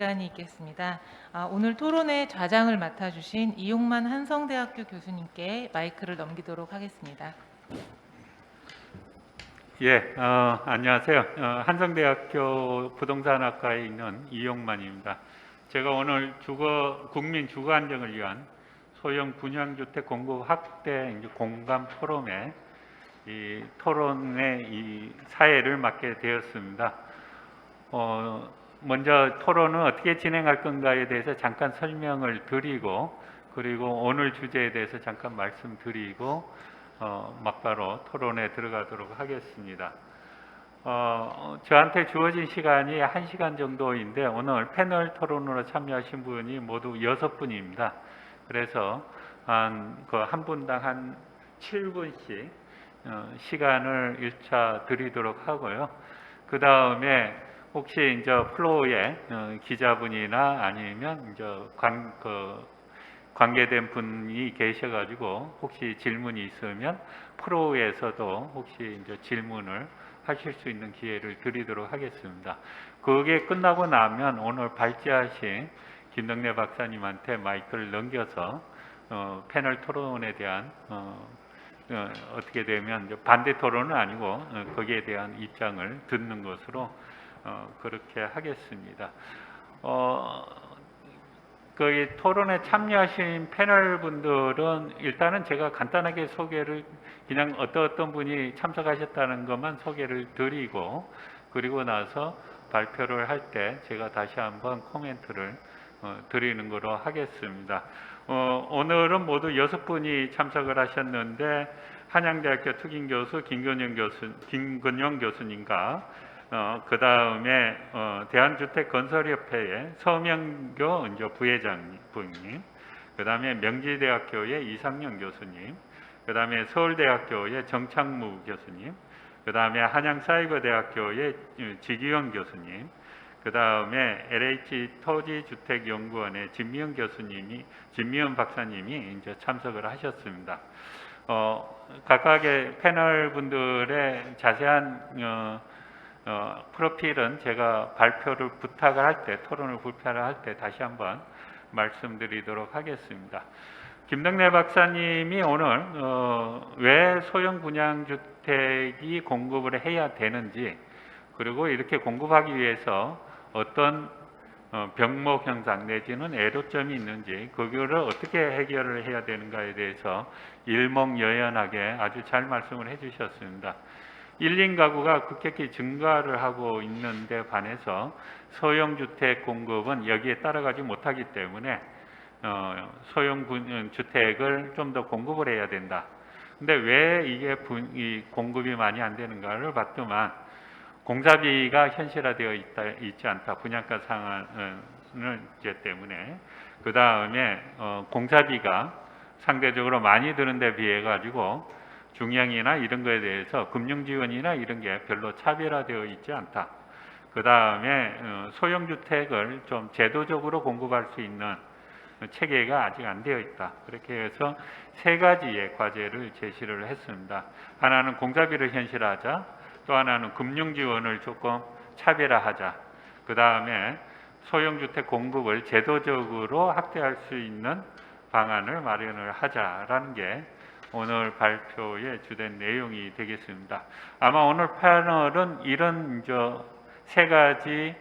시간이 있겠습니다. 오늘 토론의 좌장을 맡아주신 이용만 한성대학교 교수님께 마이크를 넘기도록 하겠습니다. 예, 안녕하세요. 한성대학교 부동산학과에 있는 이용만입니다. 제가 오늘 국민 주거 안정을 위한 소형 분양주택 공급 확대 공감 포럼에 이 토론의 이 사회를 맡게 되었습니다. 먼저 토론은 어떻게 진행할 건가에 대해서 잠깐 설명을 드리고, 그리고 오늘 주제에 대해서 잠깐 말씀드리고 막바로 토론에 들어가도록 하겠습니다. 저한테 주어진 시간이 1시간 정도인데 오늘 패널 토론으로 참여하신 분이 모두 6분입니다. 그래서 한 분당 한 7분씩 시간을 1차 드리도록 하고요. 그 다음에 혹시 이제 플로어에 기자분이나 아니면 이제 관계된 분이 계셔가지고 혹시 질문이 있으면 프로에서도 혹시 이제 질문을 하실 수 있는 기회를 드리도록 하겠습니다. 그게 끝나고 나면 오늘 발제하신 김덕래 박사님한테 마이크를 넘겨서 패널 토론에 대한 어떻게 되면 반대 토론은 아니고 거기에 대한 입장을 듣는 것으로 그렇게 하겠습니다. 거기 토론에 참여하신 패널 분들은 일단은 제가 간단하게 소개를 그냥 어떤 분이 참석하셨다는 것만 소개를 드리고, 그리고 나서 발표를 할 때 제가 다시 한번 코멘트를 드리는 거로 하겠습니다. 오늘은 모두 6분이 참석을 하셨는데 한양대학교 특임교수 김근영 교수님과 그 다음에 대한주택건설협회의 서명교 부회장님, 그 다음에 명지대학교의 이상영 교수님, 그 다음에 서울대학교의 정창무 교수님, 그 다음에 한양사이버대학교의 지기영 교수님, 그 다음에 LH토지주택연구원의 진미연 박사님이 이제 참석을 하셨습니다. 각각의 패널 분들의 자세한 프로필은 제가 발표를 부탁을 할 때, 토론을 발표를 할 때 다시 한번 말씀드리도록 하겠습니다. 김덕래 박사님이 오늘 왜 소형 분양주택이 공급을 해야 되는지, 그리고 이렇게 공급하기 위해서 어떤 병목 현상 내지는 애로점이 있는지, 그거를 어떻게 해결을 해야 되는가에 대해서 일목요연하게 아주 잘 말씀을 해주셨습니다. 1인 가구가 급격히 증가를 하고 있는데 반해서 소형주택 공급은 여기에 따라가지 못하기 때문에 소형 주택을 좀 더 공급을 해야 된다. 근데 왜 이게 공급이 많이 안 되는가를 봤더만 공사비가 현실화되어 있지 않다. 분양가 상한을 때문에. 그 다음에 공사비가 상대적으로 많이 드는 데 비해 가지고 중형이나 이런 거에 대해서 금융 지원이나 이런 게 별로 차별화되어 있지 않다. 그 다음에 소형주택을 좀 제도적으로 공급할 수 있는 체계가 아직 안 되어 있다. 그렇게 해서 3가지의 과제를 제시를 했습니다. 하나는 공사비를 현실화하자, 또 하나는 금융 지원을 조금 차별화하자, 그 다음에 소형주택 공급을 제도적으로 확대할 수 있는 방안을 마련을 하자라는 게 오늘 발표의 주된 내용이 되겠습니다. 아마 오늘 패널은 이런 3가지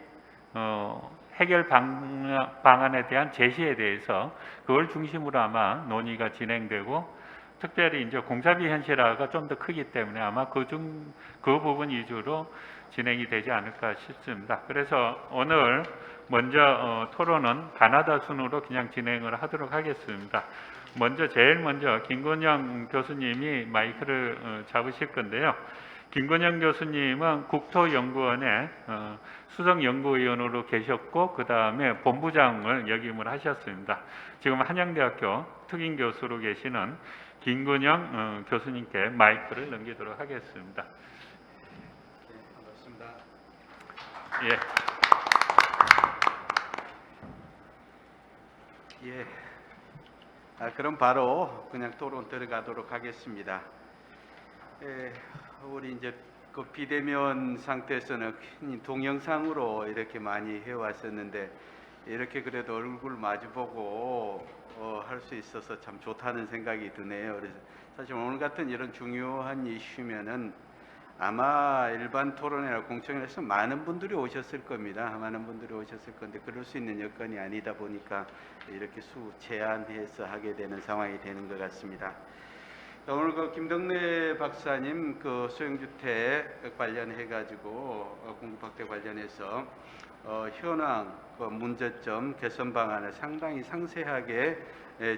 해결 방안에 대한 제시에 대해서 그걸 중심으로 아마 논의가 진행되고, 특별히 이제 공사비 현실화가 좀 더 크기 때문에 아마 그 부분 위주로 진행이 되지 않을까 싶습니다. 그래서 오늘 먼저 토론은 가나다 순으로 그냥 진행을 하도록 하겠습니다. 제일 먼저 김근영 교수님이 마이크를 잡으실 건데요. 김근영 교수님은 국토연구원의 수석연구위원으로 계셨고, 그 다음에 본부장을 역임을 하셨습니다. 지금 한양대학교 특임교수로 계시는 김근영 교수님께 마이크를 넘기도록 하겠습니다. 반갑습니다. 예. 그럼 바로 그냥 토론 들어가도록 하겠습니다. 우리 이제 그 비대면 상태에서는 동영상으로 이렇게 많이 해왔었는데 이렇게 그래도 얼굴 마주보고 할 수 있어서 참 좋다는 생각이 드네요. 그래서 사실 오늘 같은 이런 중요한 이슈면은 아마 일반 토론회나 공청회에서 많은 분들이 오셨을 겁니다. 많은 분들이 오셨을 건데 그럴 수 있는 여건이 아니다 보니까 이렇게 제한해서 하게 되는 상황이 되는 것 같습니다. 오늘 그 김덕래 박사님 그 소형주택 관련해 가지고 공급 확대 관련해서 현황, 그 문제점, 개선 방안을 상당히 상세하게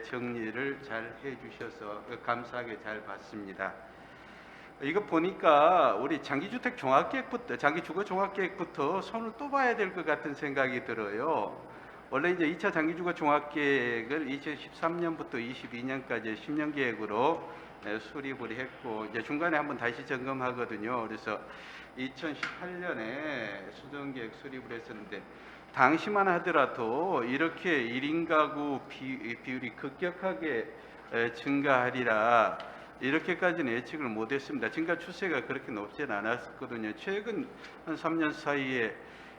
정리를 잘 해주셔서 감사하게 잘 봤습니다. 이거 보니까 우리 장기주택 종합계획부터, 장기주거 종합계획부터 손을 또 봐야 될 것 같은 생각이 들어요. 원래 이제 2차 장기주거 종합계획을 2013년부터 22년까지 10년 계획으로 수립을 했고 이제 중간에 한번 다시 점검하거든요. 그래서 2018년에 수정계획 수립을 했었는데 당시만 하더라도 이렇게 1인 가구 비율이 급격하게 증가하리라 이렇게까지는 예측을 못했습니다. 증가 추세가 그렇게 높지는 않았거든요. 최근 한 3년 사이에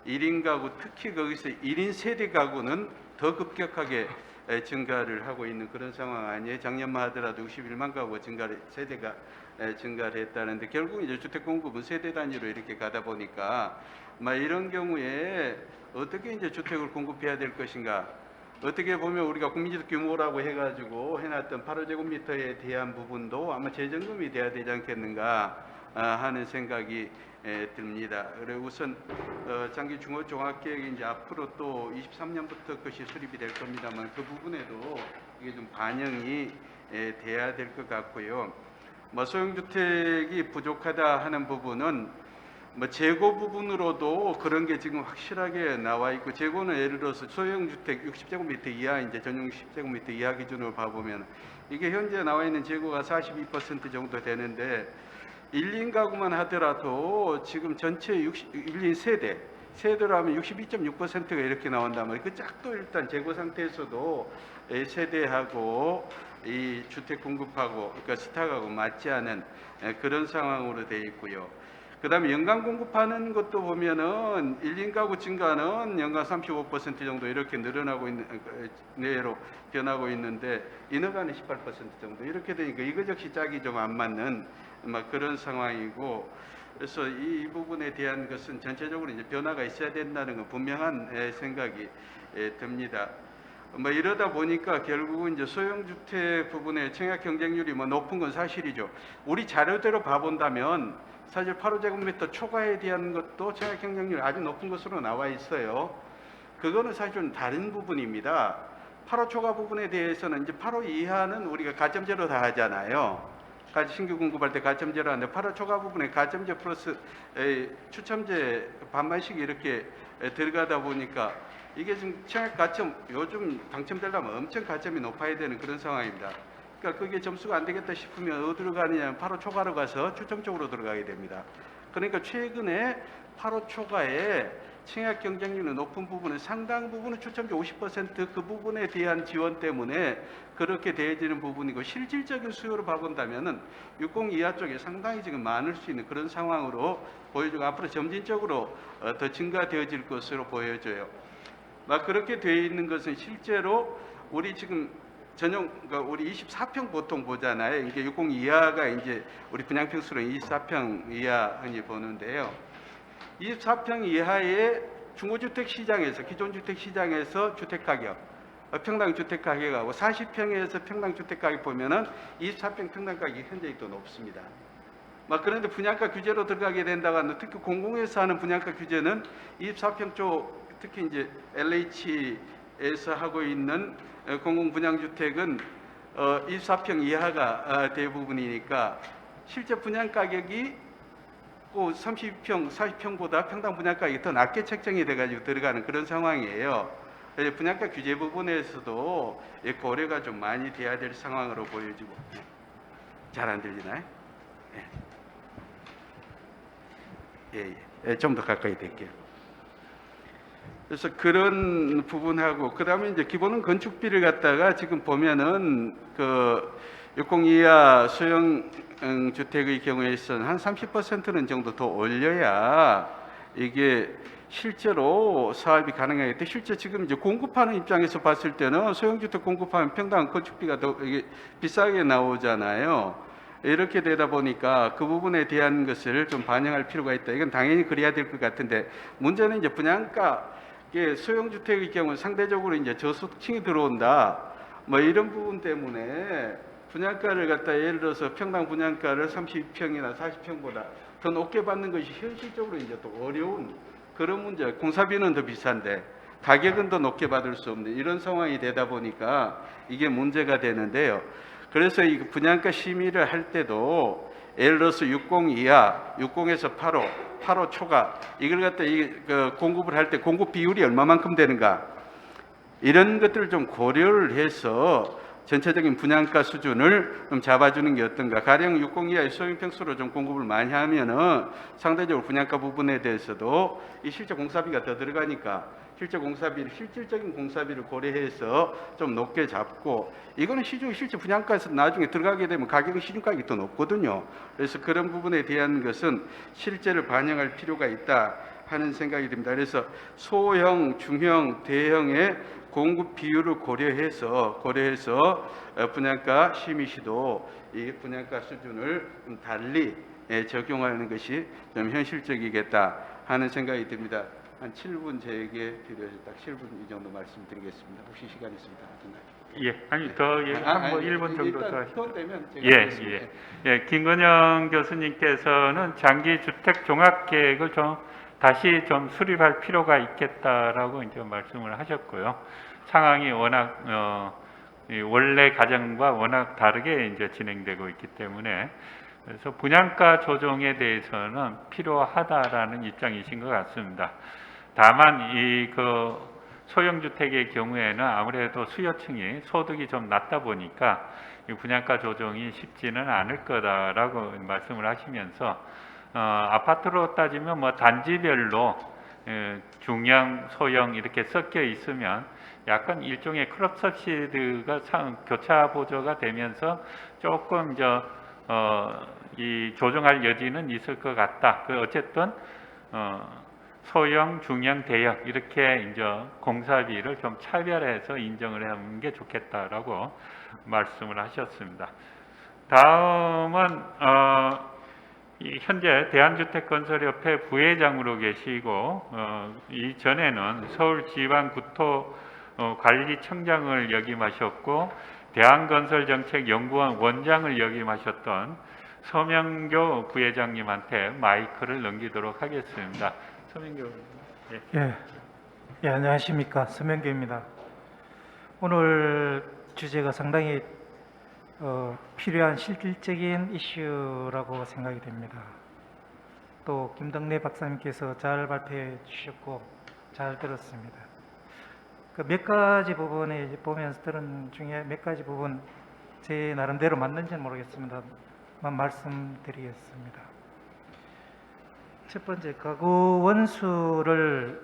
1인 가구, 특히 거기서 1인 세대 가구는 더 급격하게 증가를 하고 있는 그런 상황 아니에요. 작년만 하더라도 61만 가구가 세대가 증가를 했다는데 결국 이제 주택 공급은 세대 단위로 이렇게 가다 보니까 이런 경우에 어떻게 이제 주택을 공급해야 될 것인가? 어떻게 보면 우리가 국민주택 규모라고 해가지고 해놨던 8제곱미터에 대한 부분도 아마 재점검이 돼야 되지 않겠는가 하는 생각이 듭니다. 그리고 우선 장기 중호 종합계획이 이제 앞으로 또 23년부터 그것이 수립이 될 겁니다만 그 부분에도 이게 좀 반영이 돼야 될 것 같고요. 소형주택이 부족하다 하는 부분은 재고 부분으로도 그런 게 지금 확실하게 나와 있고 재고는 예를 들어서 소형주택 60제곱미터 이하 이제 전용 10제곱미터 이하 기준으로 봐보면 이게 현재 나와 있는 재고가 42% 정도 되는데 1인 가구만 하더라도 지금 전체 1인 세대로 하면 62.6%가 이렇게 나온단 말이에요. 그 짝도 일단 재고 상태에서도 세대하고 이 주택 공급하고 그러니까 스탁하고 맞지 않은 그런 상황으로 되어 있고요. 그 다음에 연간 공급하는 것도 보면은 1인 가구 증가는 연간 35% 정도 이렇게 늘어나고 있는 내로 변하고 있는데 인허가는 18% 정도 이렇게 되니까 이거적시 짝이 좀 안 맞는 그런 상황이고 그래서 이 부분에 대한 것은 전체적으로 이제 변화가 있어야 된다는 건 분명한 생각이 듭니다. 이러다 보니까 결국은 이제 소형주택 부분의 청약 경쟁률이 높은 건 사실이죠. 우리 자료대로 봐본다면 사실 8호제곱미터 초과에 대한 것도 청약 경쟁률이 아주 높은 것으로 나와 있어요. 그거는 사실은 다른 부분입니다. 8호 초과 부분에 대해서는 이제 8호 이하는 우리가 가점제로 다 하잖아요. 신규 공급할 때 가점제로 하는데 8호 초과 부분에 가점제 플러스 추첨제 반반씩 이렇게 들어가다 보니까 이게 지금 청약 가점 요즘 당첨되려면 엄청 가점이 높아야 되는 그런 상황입니다. 그러니까 그게 점수가 안 되겠다 싶으면 어디로 가느냐 8호 초과로 가서 추첨 쪽으로 들어가게 됩니다. 그러니까 최근에 8호 초과에 청약 경쟁률이 높은 부분은 상당 부분은 추첨제 50%그 부분에 대한 지원 때문에 그렇게 되어지는 부분이고 실질적인 수요로 봐본다면은 60 이하 쪽에 상당히 지금 많을 수 있는 그런 상황으로 보여지고 앞으로 점진적으로 더 증가되어질 것으로 보여져요. 그렇게 되어 있는 것은 실제로 우리 지금 그러니까 우리 24평 보통 보잖아요. 이게 60 이하가 이제 우리 분양평수로 24평 이하 흔히 보는데요. 24평 이하의 중고주택 시장에서 기존 주택 시장에서 주택 가격 평당 주택 가격하고 40평에서 평당 주택 가격 보면은 24평 평당 가격이 현재 또 높습니다. 그런데 분양가 규제로 들어가게 된다고 하는 특히 공공에서 하는 분양가 규제는 24평 쪽 특히 이제 LH에서 하고 있는 공공 분양주택은 24평 이하가 대부분이니까 실제 분양 가격이 30평, 40평보다 평당 분양 가격이 더 낮게 책정이 돼가지고 들어가는 그런 상황이에요. 분양가 규제 부분에서도 고려가 좀 많이 돼야 될 상황으로 보여지고 잘 안 들리나요? 좀 더 가까이 될게요. 그래서 그런 부분하고 그다음에 이제 기본은 건축비를 갖다가 지금 보면은 그 60 이하 소형 주택의 경우에 있어서는 한 30%는 정도 더 올려야 이게 실제로 사업이 가능하겠다. 실제 지금 이제 공급하는 입장에서 봤을 때는 소형주택 공급하면 평당 건축비가 더 이게 비싸게 나오잖아요. 이렇게 되다 보니까 그 부분에 대한 것을 좀 반영할 필요가 있다. 이건 당연히 그래야 될 것 같은데 문제는 이제 분양가 이게 소형주택의 경우 상대적으로 이제 저소득층이 들어온다. 뭐 이런 부분 때문에 분양가를 갖다 예를 들어서 평당 분양가를 32평이나 40평보다 더 높게 받는 것이 현실적으로 이제 또 어려운 그런 문제. 공사비는 더 비싼데 가격은 더 높게 받을 수 없는 이런 상황이 되다 보니까 이게 문제가 되는데요. 그래서 이 분양가 심의를 할 때도 예를 들어서 60 이하, 60에서 85 초과 이걸 갖다 공급을 할 때 공급 비율이 얼마만큼 되는가 이런 것들을 좀 고려를 해서 전체적인 분양가 수준을 좀 잡아주는 게 어떤가. 가령 60 이하의 소형 평수로 좀 공급을 많이 하면은 상대적으로 분양가 부분에 대해서도 이 실제 공사비가 더 들어가니까 실질적인 공사비를 고려해서 좀 높게 잡고 이거는 시중 실제 분양가에서 나중에 들어가게 되면 가격은 시중 가격이 더 높거든요. 그래서 그런 부분에 대한 것은 실제를 반영할 필요가 있다 하는 생각이 듭니다. 그래서 소형, 중형, 대형의 공급 비율을 고려해서 분양가 심의 시도 이 분양가 수준을 좀 달리 적용하는 것이 좀 현실적이겠다 하는 생각이 듭니다. 한 7분 제게 필요해서 딱 7분 이 정도 말씀드리겠습니다. 혹시 시간 있습니다. 예, 아니 더 한뭐 1분 정도 더. 일단 되면 제가 예, 하겠습니다. 예. 김건영 교수님께서는 장기 주택 종합 계획을 좀 다시 좀 수립할 필요가 있겠다라고 이제 말씀을 하셨고요. 상황이 워낙 이 원래 가정과 워낙 다르게 이제 진행되고 있기 때문에 그래서 분양가 조정에 대해서는 필요하다라는 입장이신 것 같습니다. 다만 이 소형 주택의 경우에는 아무래도 수요층이 소득이 좀 낮다 보니까 이 분양가 조정이 쉽지는 않을 거다라고 말씀을 하시면서 아파트로 따지면 뭐 단지별로 중형, 소형 이렇게 섞여 있으면 약간 일종의 크롭 서비스가 교차 보조가 되면서 조금 이 조정할 여지는 있을 것 같다. 어쨌든 소형, 중형, 대형 이렇게 이제 공사비를 좀 차별해서 인정을 하는 게 좋겠다라고 말씀을 하셨습니다. 다음은 현재 대한주택건설협회 부회장으로 계시고 이전에는 서울지방구토관리청장을 역임하셨고 대한건설정책연구원 원장을 역임하셨던 서명교 부회장님한테 마이크를 넘기도록 하겠습니다. 서명교. 예, 안녕하십니까. 서명교입니다. 오늘 주제가 상당히 필요한 실질적인 이슈라고 생각이 됩니다. 또 김덕래 박사님께서 잘 발표해 주셨고 잘 들었습니다. 몇 가지 부분에 보면서 들은 중에 몇 가지 부분 제 나름대로 맞는지는 모르겠습니다만 말씀드리겠습니다. 첫 번째, 가구 원수를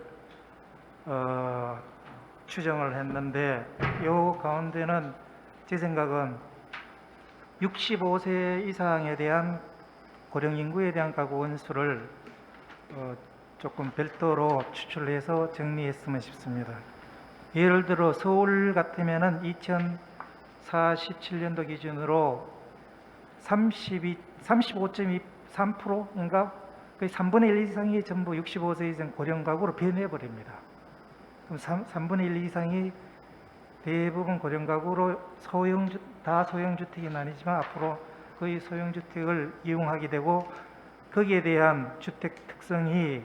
추정을 했는데 이 가운데는 제 생각은 65세 이상에 대한 고령 인구에 대한 가구 원수를 조금 별도로 추출해서 정리했으면 싶습니다. 예를 들어 서울 같으면은 2047년도 기준으로 35.3%인가 거의 3분의 1 이상이 전부 65세 이상 고령 가구로 변해 버립니다. 그럼 3분의 1 이상이 대부분 고령 가구로 다 소형 주택은 아니지만 앞으로 거의 소형 주택을 이용하게 되고 거기에 대한 주택 특성이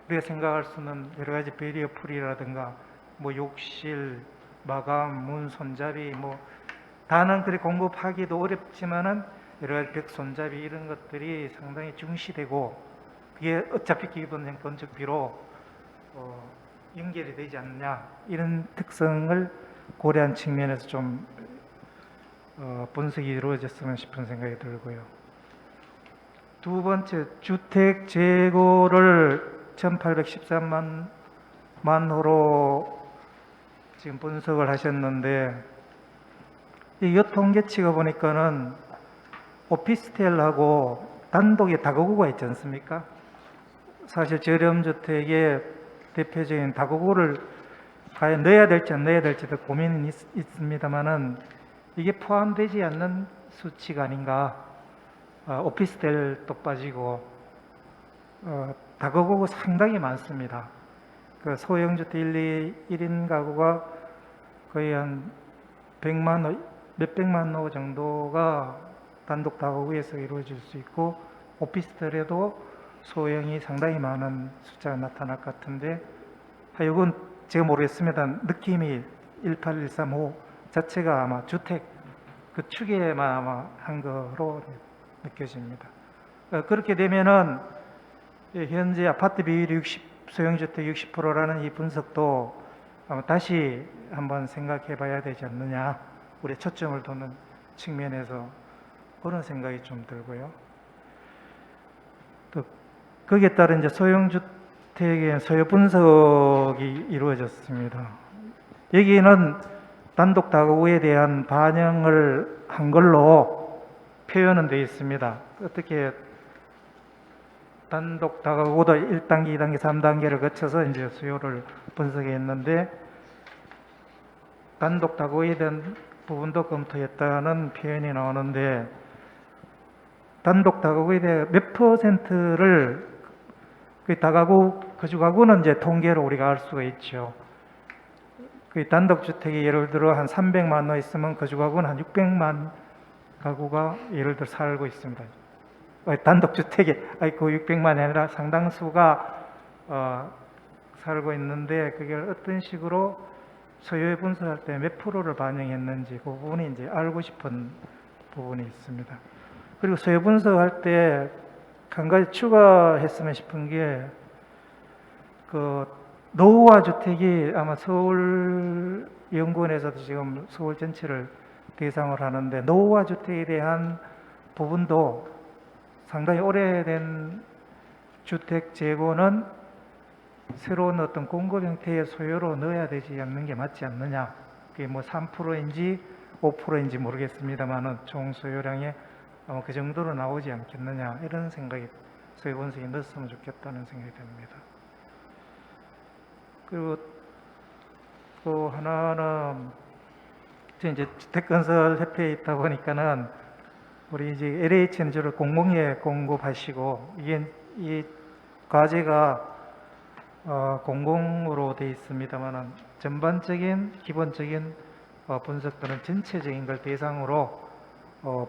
우리가 생각할 수 있는 여러 가지 베리어 풀이라든가 뭐 욕실, 마감, 문 손잡이 다는 그리 공급하기도 어렵지만은 여러 가지 벽 손잡이 이런 것들이 상당히 중시되고 그게 어차피 기본적 건축비로 연결이 되지 않느냐 이런 특성을 고려한 측면에서 좀 분석이 이루어졌으면 싶은 생각이 들고요. 두 번째, 주택 재고를 1813만 호로 지금 분석을 하셨는데 이 통계치가 보니까는 오피스텔하고 단독의 다가구가 있지 않습니까? 사실 저렴주택의 대표적인 다가구를 과연 넣어야 될지 안 넣어야 될지도 고민이 있습니다만은 이게 포함되지 않는 수치가 아닌가. 오피스텔도 빠지고 다가구가 상당히 많습니다. 그 소형주택 1인 가구가 거의 한 100만 호, 몇백만 호 정도가 단독 다가구에서 이루어질 수 있고 오피스텔에도 소형이 상당히 많은 숫자가 나타날 것 같은데 이건 제가 모르겠습니다. 느낌이 18135 자체가 아마 주택 그 축에만 아마 한 거로 느껴집니다. 그렇게 되면은 현재 아파트 비율이 소형주택 60%라는 이 분석도 아마 다시 한번 생각해 봐야 되지 않느냐. 우리 초점을 두는 측면에서 그런 생각이 좀 들고요. 또 거기에 따른 이제 소형주택의 소요 분석이 이루어졌습니다. 여기는 단독 다가구에 대한 반영을 한 걸로 표현은 되어 있습니다. 어떻게 단독 다가구도 1단계, 2단계, 3단계를 거쳐서 이제 수요를 분석했는데 단독 다가구에 대한 부분도 검토했다는 표현이 나오는데 단독 다가구에 대해 몇 퍼센트를 그 다가구 거주가구는 이제 통계로 우리가 알 수가 있죠. 그 단독주택이 예를 들어 한 300만 호 있으면 거주가구는 한 600만 가구가 예를 들어 살고 있습니다. 단독주택에 그 600만이 아니라 상당수가 살고 있는데 그게 어떤 식으로 소요에 분석할 때 몇 프로를 반영했는지 그 부분이 이제 알고 싶은 부분이 있습니다. 그리고 소요 분석할 때 한 가지 추가했으면 싶은 게 그 노후화 주택이 아마 서울연구원에서도 지금 서울 전체를 대상으로 하는데 노후화 주택에 대한 부분도 상당히 오래된 주택 재고는 새로운 어떤 공급 형태의 소요로 넣어야 되지 않는 게 맞지 않느냐. 그게 뭐 3%인지 5%인지 모르겠습니다만은 총 소요량의 아마 그 정도로 나오지 않겠느냐. 이런 생각이 소요 분석에 넣었으면 좋겠다는 생각이 듭니다. 그리고 또 하나는 이제 주택건설협회에 있다 보니까는 우리 이제 LH는 주로 공공에 공급하시고 이 과제가 공공으로 되어 있습니다만은 전반적인 기본적인 분석들은 전체적인 걸 대상으로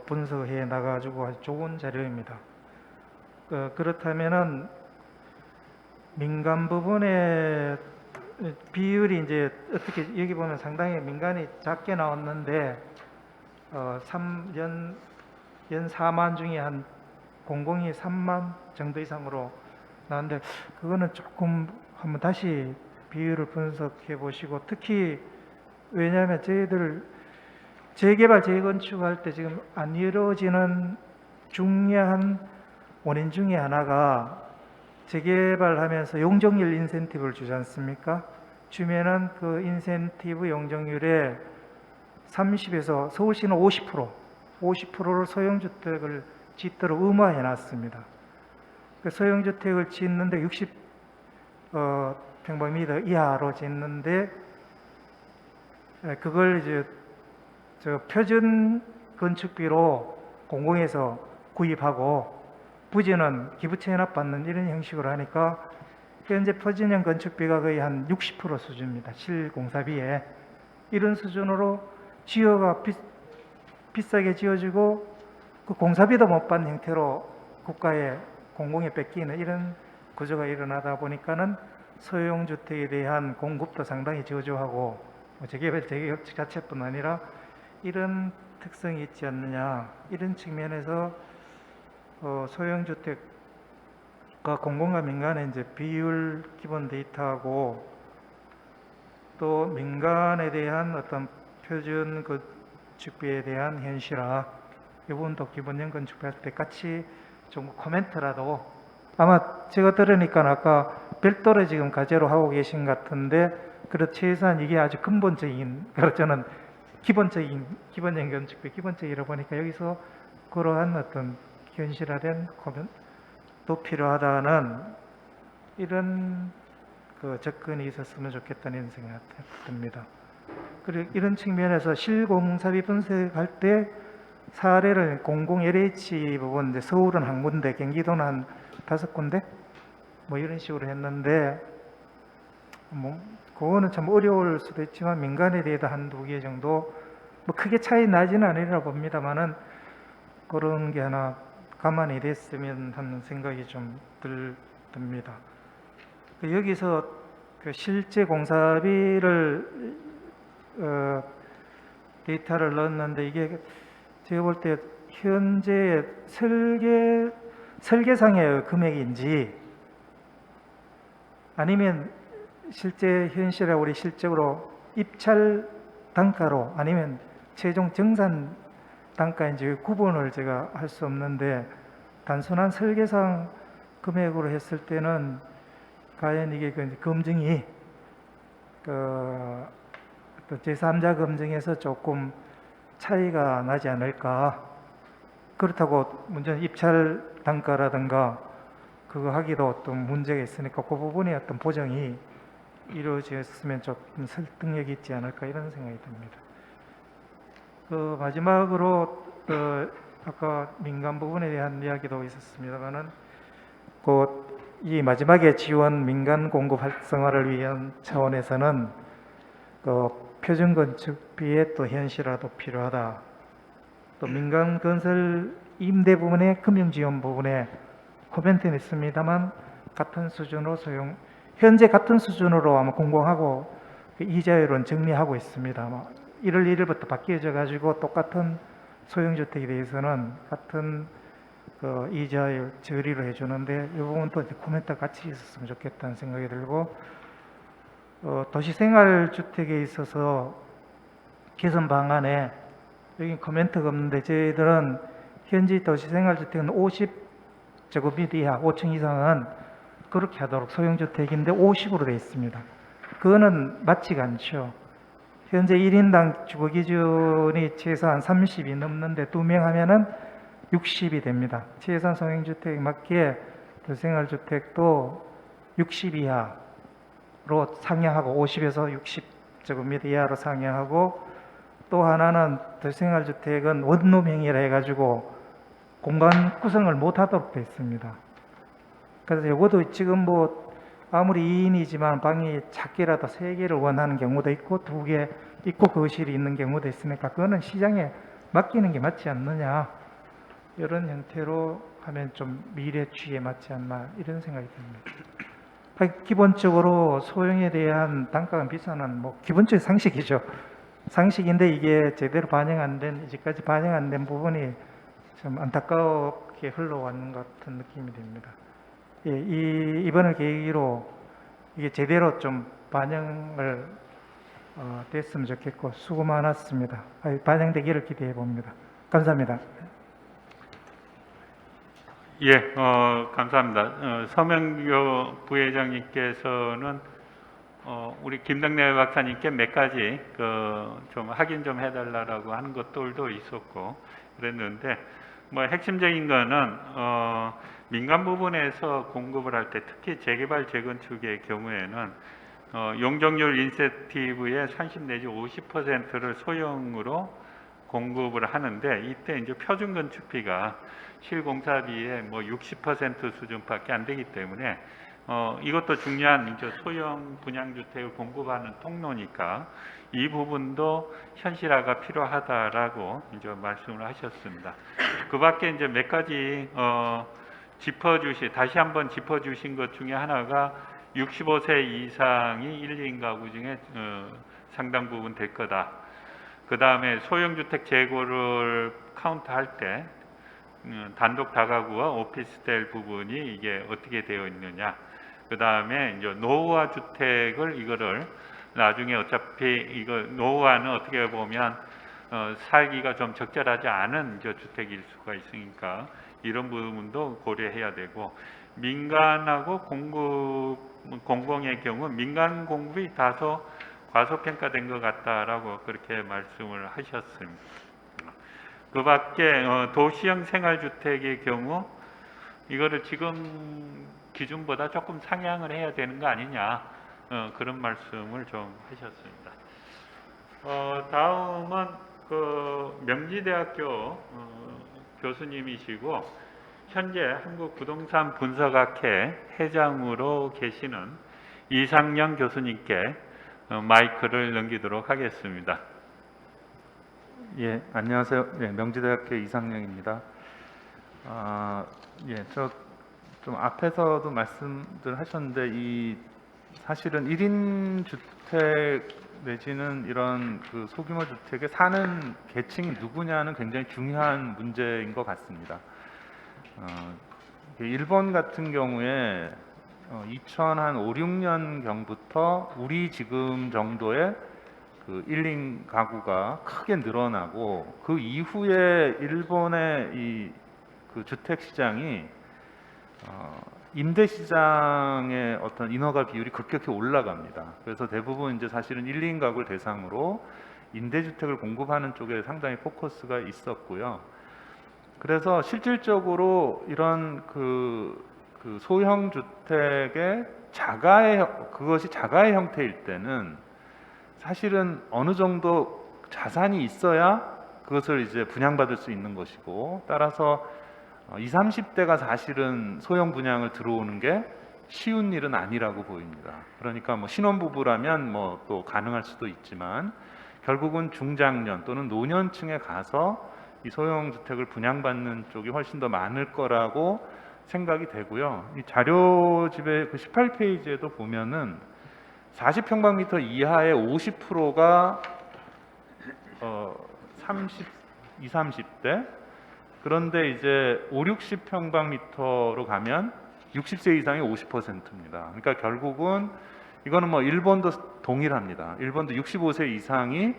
분석해 나가지고 아주 좋은 자료입니다. 그렇다면은 민간 부분의 비율이 이제 어떻게 여기 보면 상당히 민간이 작게 나왔는데 연 4만 중에 한 공공이 3만 정도 이상으로 나왔는데 그거는 조금 한번 다시 비율을 분석해 보시고 특히 왜냐하면 저희들 재개발 재건축할 때 지금 안 이루어지는 중요한 원인 중에 하나가 재개발하면서 용적률 인센티브를 주지 않습니까? 주면은 그 인센티브 용적률에 30에서 서울시는 50%를 소형주택을 짓도록 의무화해 놨습니다. 그 소형주택을 짓는데 60평방미터 이하로 짓는데 그걸 이제 표준 건축비로 공공에서 구입하고 부지는 기부채납받는 이런 형식으로 하니까 현재 표준형 건축비가 거의 한 60% 수준입니다. 실공사비에 이런 수준으로 지어가 비싸게 지어지고 그 공사비도 못 받는 형태로 국가에 공공에 뺏기는 이런 구조가 일어나다 보니까는 소형주택에 대한 공급도 상당히 저조하고 재개발 재건축 자체뿐 아니라 이런 특성이 있지 않느냐 이런 측면에서 소형주택과 공공과 민간의 이제 비율 기본 데이터하고 또 민간에 대한 어떤 표준 건축비에 대한 현실화 이 부분도 기본형 건축할 때 같이 좀 코멘트라도 아마 제가 들으니까 아까 별도로 지금 과제로 하고 계신 것 같은데 그래도 최소한 이게 아주 근본적인 저는 기본형 건축비 기본적이라 보니까 여기서 그러한 어떤 현실화된 코멘트도 필요하다는 이런 그 접근이 있었으면 좋겠다는 생각이 듭니다. 그리고 이런 측면에서 실공사비 분석할 때 사례를 공공 LH 부분, 이제 서울은 한 군데, 경기도는 한 5군데 뭐 이런 식으로 했는데, 뭐 그거는 참 어려울 수도 있지만 민간에 대해서 한두 개 정도 뭐 크게 차이 나지는 않으리라 봅니다만은 그런 게 하나 가만히 됐으면 하는 생각이 좀 듭니다. 여기서 그 실제 공사비를 데이터를 넣었는데, 이게 제가 볼 때 현재 설계상의 금액인지 아니면 실제 현실에 우리 실적으로 입찰 단가로 아니면 최종 정산 단가인지 구분을 제가 할 수 없는데, 단순한 설계상 금액으로 했을 때는 과연 이게 그 검증이 그 제3자 검증에서 조금 차이가 나지 않을까. 그렇다고 문제는 입찰 단가라든가 그거 하기도 또 문제가 있으니까 그 부분에 어떤 보정이 이루어졌으면 좀 설득력이 있지 않을까 이런 생각이 듭니다. 그 마지막으로 아까 민간 부분에 대한 이야기도 있었습니다만은 이 마지막에 지원 민간 공급 활성화를 위한 차원에서는 그 표준 건축비의 또 현실화도 필요하다. 또 민간 건설 임대 부분의 금융 지원 부분에 코멘트는 있습니다만 같은 수준으로 현재 같은 수준으로 아마 공공하고 그 이자율은 정리하고 있습니다. 아마 1월 1일부터 바뀌어져 가지고 똑같은 소형주택에 대해서는 같은 그 이자율 처리를 해주는데, 이 부분도 코멘트가 같이 있었으면 좋겠다는 생각이 들고, 도시생활주택에 있어서 개선 방안에 여기 코멘트가 없는데, 저희들은 현재 도시생활주택은 50제곱미터 이하 5층 이상은 그렇게 하도록, 소형주택인데 50으로 되어 있습니다. 그거는 맞지가 않죠. 현재 1인당 주거 기준이 최소한 30이 넘는데 2명 하면은 60이 됩니다. 최소한 소형주택에 맞게 도시생활주택도 60 이하로 상향하고 50에서 60제곱미터 이하로 상향하고, 또 하나는 도시생활주택은 원룸형이라 해가지고 공간 구성을 못하도록 되어 있습니다. 그래서 이것도 지금 뭐 아무리 2인이지만 방이 작게라도 3개를 원하는 경우도 있고 2개 있고 거실이 있는 경우도 있으니까 그거는 시장에 맡기는 게 맞지 않느냐, 이런 형태로 하면 좀 미래추이에 맞지 않나 이런 생각이 듭니다. 기본적으로 소형에 대한 단가가 비싸는 뭐 기본적인 상식이죠. 상식인데 이게 제대로 반영 안 된, 이제까지 반영 안 된 부분이 좀 안타깝게 흘러왔는 것 같은 느낌이 듭니다. 예, 이번을 계기로 이게 제대로 좀 반영을 됐으면 좋겠고 수고 많았습니다. 반영되기를 기대해 봅니다. 감사합니다. 예, 감사합니다. 서명교 부회장님께서는 우리 김덕래 박사님께 몇 가지 좀 확인 좀 해달라고 하는 것들도 있었고 그랬는데, 뭐 핵심적인 거는 민간 부분에서 공급을 할 때 특히 재개발 재건축의 경우에는 용적률 인센티브의 30 내지 50%를 소형으로 공급을 하는데, 이때 이제 표준 건축비가 실공사비의 뭐 60% 수준밖에 안 되기 때문에 이것도 중요한 이제 소형 분양주택을 공급하는 통로니까 이 부분도 현실화가 필요하다라고 이제 말씀을 하셨습니다. 그밖에 이제 몇 가지 다시 한번 짚어주신 것 중에 하나가 65세 이상이 1, 2인 가구 중에 상당 부분 될 거다. 그 다음에 소형주택 재고를 카운트할 때 단독 다가구와 오피스텔 부분이 이게 어떻게 되어 있느냐. 그 다음에 이제 노후화 주택을 이거를 나중에 어차피 이거 노후화는 어떻게 보면 살기가 좀 적절하지 않은 이제 주택일 수가 있으니까 이런 부분도 고려해야 되고, 민간하고 공공의 경우 민간 공급이 다소 과소평가된 것 같다라고 그렇게 말씀을 하셨습니다. 그 밖에 도시형 생활주택의 경우 이거를 지금 기준보다 조금 상향을 해야 되는 거 아니냐, 그런 말씀을 좀 하셨습니다. 다음은 그 명지대학교 교수님이시고 현재 한국부동산분석학회 회장으로 계시는 이상영 교수님께 마이크를 넘기도록 하겠습니다. 예, 안녕하세요. 예, 명지대학교 이상영입니다. 저 좀 앞에서도 말씀들 하셨는데 사실은 1인 주택 내지는 이런 그 소규모 주택에 사는 계층이 누구냐는 굉장히 중요한 문제인 것 같습니다. 일본 같은 경우에 2005, 6년 경부터 우리 지금 정도의 그 1인 가구가 크게 늘어나고 그 이후에 일본의 그 주택 시장이 임대 시장의 어떤 인허가 비율이 급격히 올라갑니다. 그래서 대부분 이제 사실은 1인 가구를 대상으로 임대주택을 공급하는 쪽에 상당히 포커스가 있었고요. 그래서 실질적으로 이런 그 소형 주택의 그것이 자가의 형태일 때는 사실은 어느 정도 자산이 있어야 그것을 이제 분양받을 수 있는 것이고, 따라서 20, 30대가 사실은 소형 분양을 들어오는 게 쉬운 일은 아니라고 보입니다. 그러니까 뭐 신혼부부라면 뭐 또 가능할 수도 있지만 결국은 중장년 또는 노년층에 가서 이 소형 주택을 분양받는 쪽이 훨씬 더 많을 거라고 생각이 되고요. 이 자료집의 그 18페이지에도 보면은 40평방미터 이하의 50%가 20, 30대, 그런데 이제 5, 60평방미터로 가면 60세 이상이 50%입니다. 그러니까 결국은 이거는 뭐 일본도 동일합니다. 일본도 65세 이상이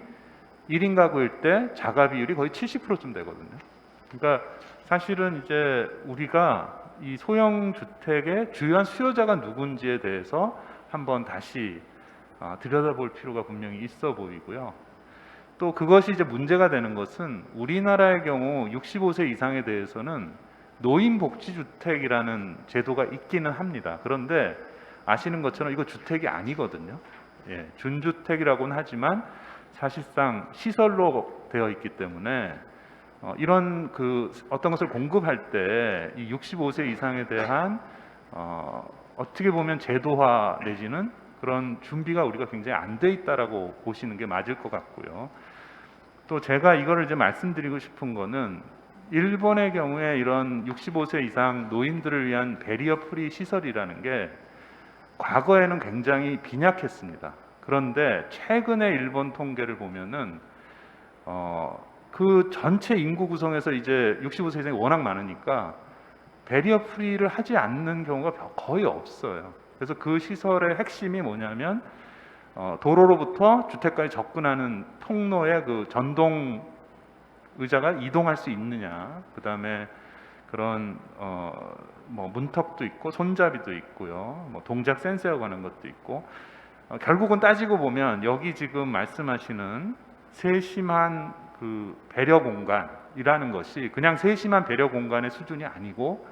1인 가구일 때 자가 비율이 거의 70%쯤 되거든요. 그러니까 사실은 이제 우리가 이 소형 주택의 주요한 수요자가 누군지에 대해서 한번 다시 들여다볼 필요가 분명히 있어 보이고요. 또 그것이 이제 문제가 되는 것은 우리나라의 경우 65세 이상에 대해서는 노인복지주택이라는 제도가 있기는 합니다. 그런데 아시는 것처럼 이거 주택이 아니거든요. 예, 준주택이라고는 하지만 사실상 시설로 되어 있기 때문에 이런 그 어떤 것을 공급할 때 이 65세 이상에 대한 어떻게 보면 제도화 내지는 그런 준비가 우리가 굉장히 안 돼 있다라고 보시는 게 맞을 것 같고요. 또 제가 이거를 이제 말씀드리고 싶은 거는 일본의 경우에 이런 65세 이상 노인들을 위한 베리어 프리 시설이라는 게 과거에는 굉장히 빈약했습니다. 그런데 최근에 일본 통계를 보면은 그 전체 인구 구성에서 이제 65세 이상이 워낙 많으니까 베리어 프리를 하지 않는 경우가 거의 없어요. 그래서 그 시설의 핵심이 뭐냐면 도로로부터 주택까지 접근하는 통로에 그 전동 의자가 이동할 수 있느냐, 그 다음에 그런 뭐 문턱도 있고 손잡이도 있고요, 뭐 동작 센서에 관한 것도 있고, 결국은 따지고 보면 여기 지금 말씀하시는 세심한 그 배려 공간이라는 것이 그냥 세심한 배려 공간의 수준이 아니고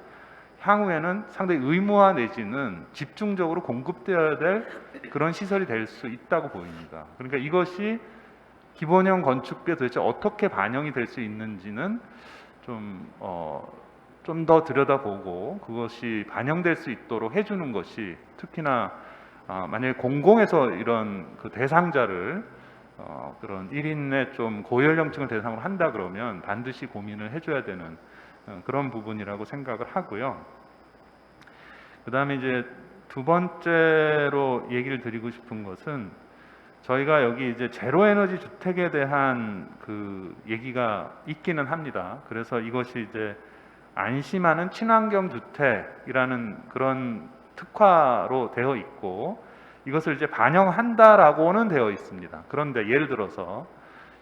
향후에는 상당히 의무화 내지는 집중적으로 공급되어야 될 그런 시설이 될 수 있다고 보입니다. 그러니까 이것이 기본형 건축비에 도대체 어떻게 반영이 될 수 있는지는 좀 더 들여다보고 그것이 반영될 수 있도록 해주는 것이, 특히나 만약에 공공에서 이런 그 대상자를 그런 1인의 좀 고연령층을 대상으로 한다 그러면 반드시 고민을 해줘야 되는 그런 부분이라고 생각을 하고요. 그 다음에 이제 두 번째로 얘기를 드리고 싶은 것은 저희가 여기 이제 제로 에너지 주택에 대한 그 얘기가 있기는 합니다. 그래서 이것이 이제 안심하는 친환경 주택이라는 그런 특화로 되어 있고 이것을 이제 반영한다라고는 되어 있습니다. 그런데 예를 들어서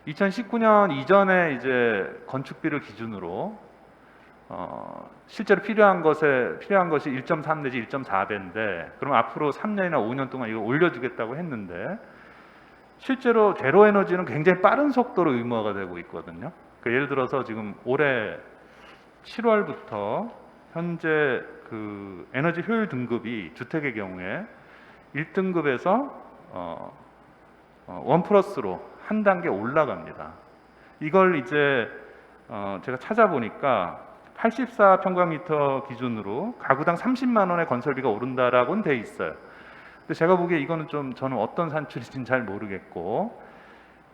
2019년 이전에 이제 건축비를 기준으로 실제로 필요한 것이 1.3 내지 1.4배인데 그럼 앞으로 3년이나 5년 동안 이걸 올려주겠다고 했는데 실제로 제로 에너지는 굉장히 빠른 속도로 의무화가 되고 있거든요. 그러니까 예를 들어서 지금 올해 7월부터 현재 그 에너지 효율 등급이 주택의 경우에 1등급에서 1+로 한 단계 올라갑니다. 이걸 이제 제가 찾아보니까 84 평방미터 기준으로 가구당 30만 원의 건설비가 오른다라고는 돼 있어요. 근데 제가 보기에 이거는 좀 저는 어떤 산출인지는 잘 모르겠고,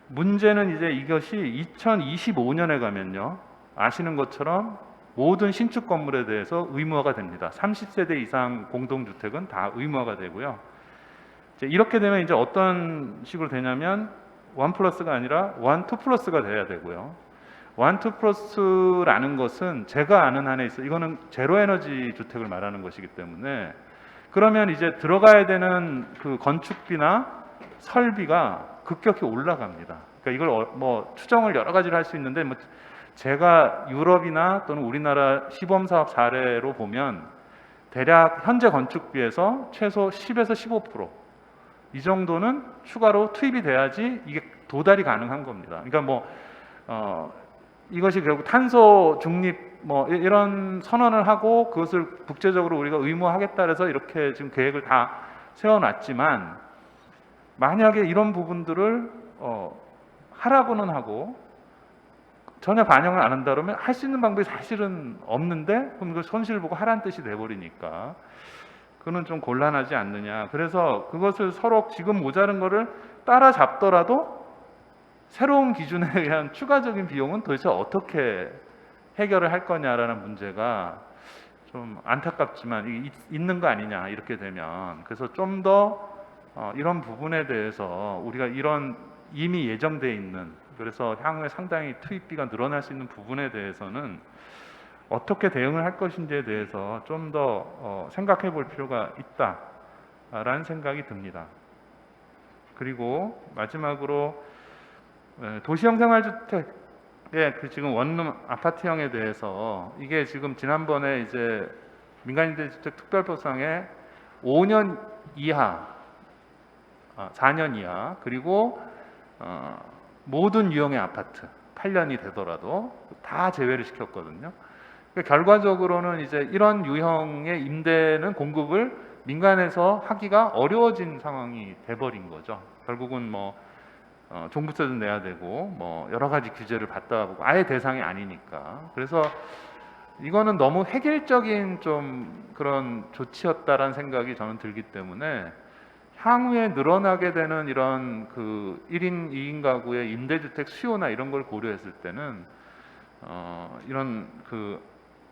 문제는 이제 이것이 2025년에 가면요, 아시는 것처럼 모든 신축 건물에 대해서 의무화가 됩니다. 30세대 이상 공동주택은 다 의무화가 되고요. 이제 이렇게 되면 이제 어떤 식으로 되냐면 1+가 아니라 1++가 돼야 되고요. 1++라는 것은 제가 아는 한에 있어 이거는 제로 에너지 주택을 말하는 것이기 때문에, 그러면 이제 들어가야 되는 그 건축비나 설비가 급격히 올라갑니다. 그러니까 이걸 뭐 추정을 여러 가지로 할 수 있는데, 뭐 제가 유럽이나 또는 우리나라 시범 사업 사례로 보면 대략 현재 건축비에서 최소 10에서 15% 이 정도는 추가로 투입이 돼야지 이게 도달이 가능한 겁니다. 그러니까 뭐 이것이 결국 탄소 중립 뭐 이런 선언을 하고 그것을 국제적으로 우리가 의무화하겠다 해서 이렇게 지금 계획을 다 세워놨지만, 만약에 이런 부분들을 하라고는 하고 전혀 반영을 안 한다 그러면 할 수 있는 방법이 사실은 없는데, 그럼 그 손실 보고 하라는 뜻이 돼버리니까 그거는 좀 곤란하지 않느냐. 그래서 그것을 서로 지금 모자른 거를 따라잡더라도 새로운 기준에 의한 추가적인 비용은 도대체 어떻게 해결을 할 거냐라는 문제가 좀 안타깝지만 있는 거 아니냐 이렇게 되면. 그래서 좀 더 이런 부분에 대해서 우리가 이런 이미 예정돼 있는, 그래서 향후에 상당히 투입비가 늘어날 수 있는 부분에 대해서는 어떻게 대응을 할 것인지에 대해서 좀 더 생각해 볼 필요가 있다라는 생각이 듭니다. 그리고 마지막으로 도시형 생활주택의 그 지금 원룸 아파트형에 대해서, 이게 지금 지난번에 이제 민간임대주택 특별법상에 5년 이하, 4년 이하, 그리고 모든 유형의 아파트 8년이 되더라도 다 제외를 시켰거든요. 그러니까 결과적으로는 이제 이런 유형의 임대는 공급을 민간에서 하기가 어려워진 상황이 돼버린 거죠. 결국은 뭐 종부세도 내야 되고 뭐 여러 가지 규제를 받다 보고 아예 대상이 아니니까. 그래서 이거는 너무 획일적인 좀 그런 조치였다라는 생각이 저는 들기 때문에, 향후에 늘어나게 되는 이런 그 1인 2인 가구의 임대주택 수요나 이런 걸 고려했을 때는 이런 그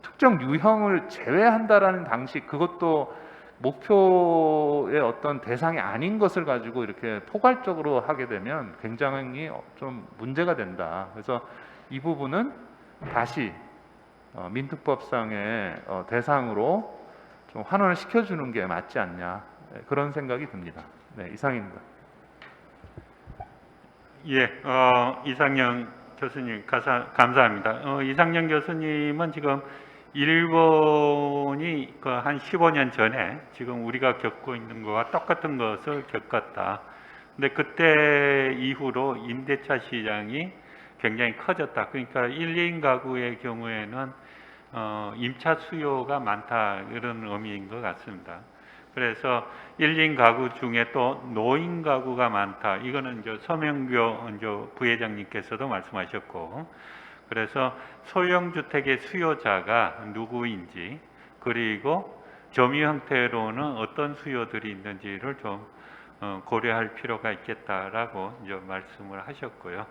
특정 유형을 제외한다라는 방식, 그것도 목표의 어떤 대상이 아닌 것을 가지고 이렇게 포괄적으로 하게 되면 굉장히 좀 문제가 된다. 그래서 이 부분은 다시 민특법상의 대상으로 좀 환원을 시켜주는 게 맞지 않냐, 그런 생각이 듭니다. 네, 이상입니다. 예, 이상영 교수님 감사합니다. 이상영 교수님은 지금 일본이 그 한 15년 전에 지금 우리가 겪고 있는 것과 똑같은 것을 겪었다. 근데 그때 이후로 임대차 시장이 굉장히 커졌다. 그러니까 1, 2인 가구의 경우에는 임차 수요가 많다, 이런 의미인 것 같습니다. 그래서 1, 2인 가구 중에 또 노인 가구가 많다. 이거는 이제 서명교 이제 부회장님께서도 말씀하셨고, 그래서 소형 주택의 수요자가 누구인지, 그리고 점유 형태로는 어떤 수요들이 있는지를 좀 고려할 필요가 있겠다라고 이제 말씀을 하셨고요.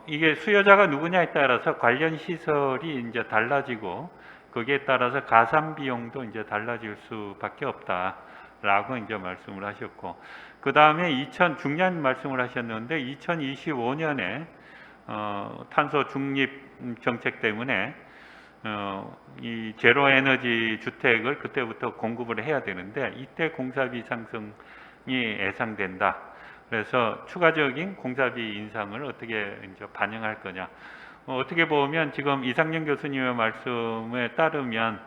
이게 수요자가 누구냐에 따라서 관련 시설이 이제 달라지고, 거기에 따라서 가산 비용도 이제 달라질 수밖에 없다라고 이제 말씀을 하셨고, 그 다음에 중요한 말씀을 하셨는데 2025년에 탄소 중립 정책 때문에 이 제로 에너지 주택을 그때부터 공급을 해야 되는데, 이때 공사비 상승이 예상된다. 그래서 추가적인 공사비 인상을 어떻게 이제 반영할 거냐. 어떻게 보면 지금 이상영 교수님의 말씀에 따르면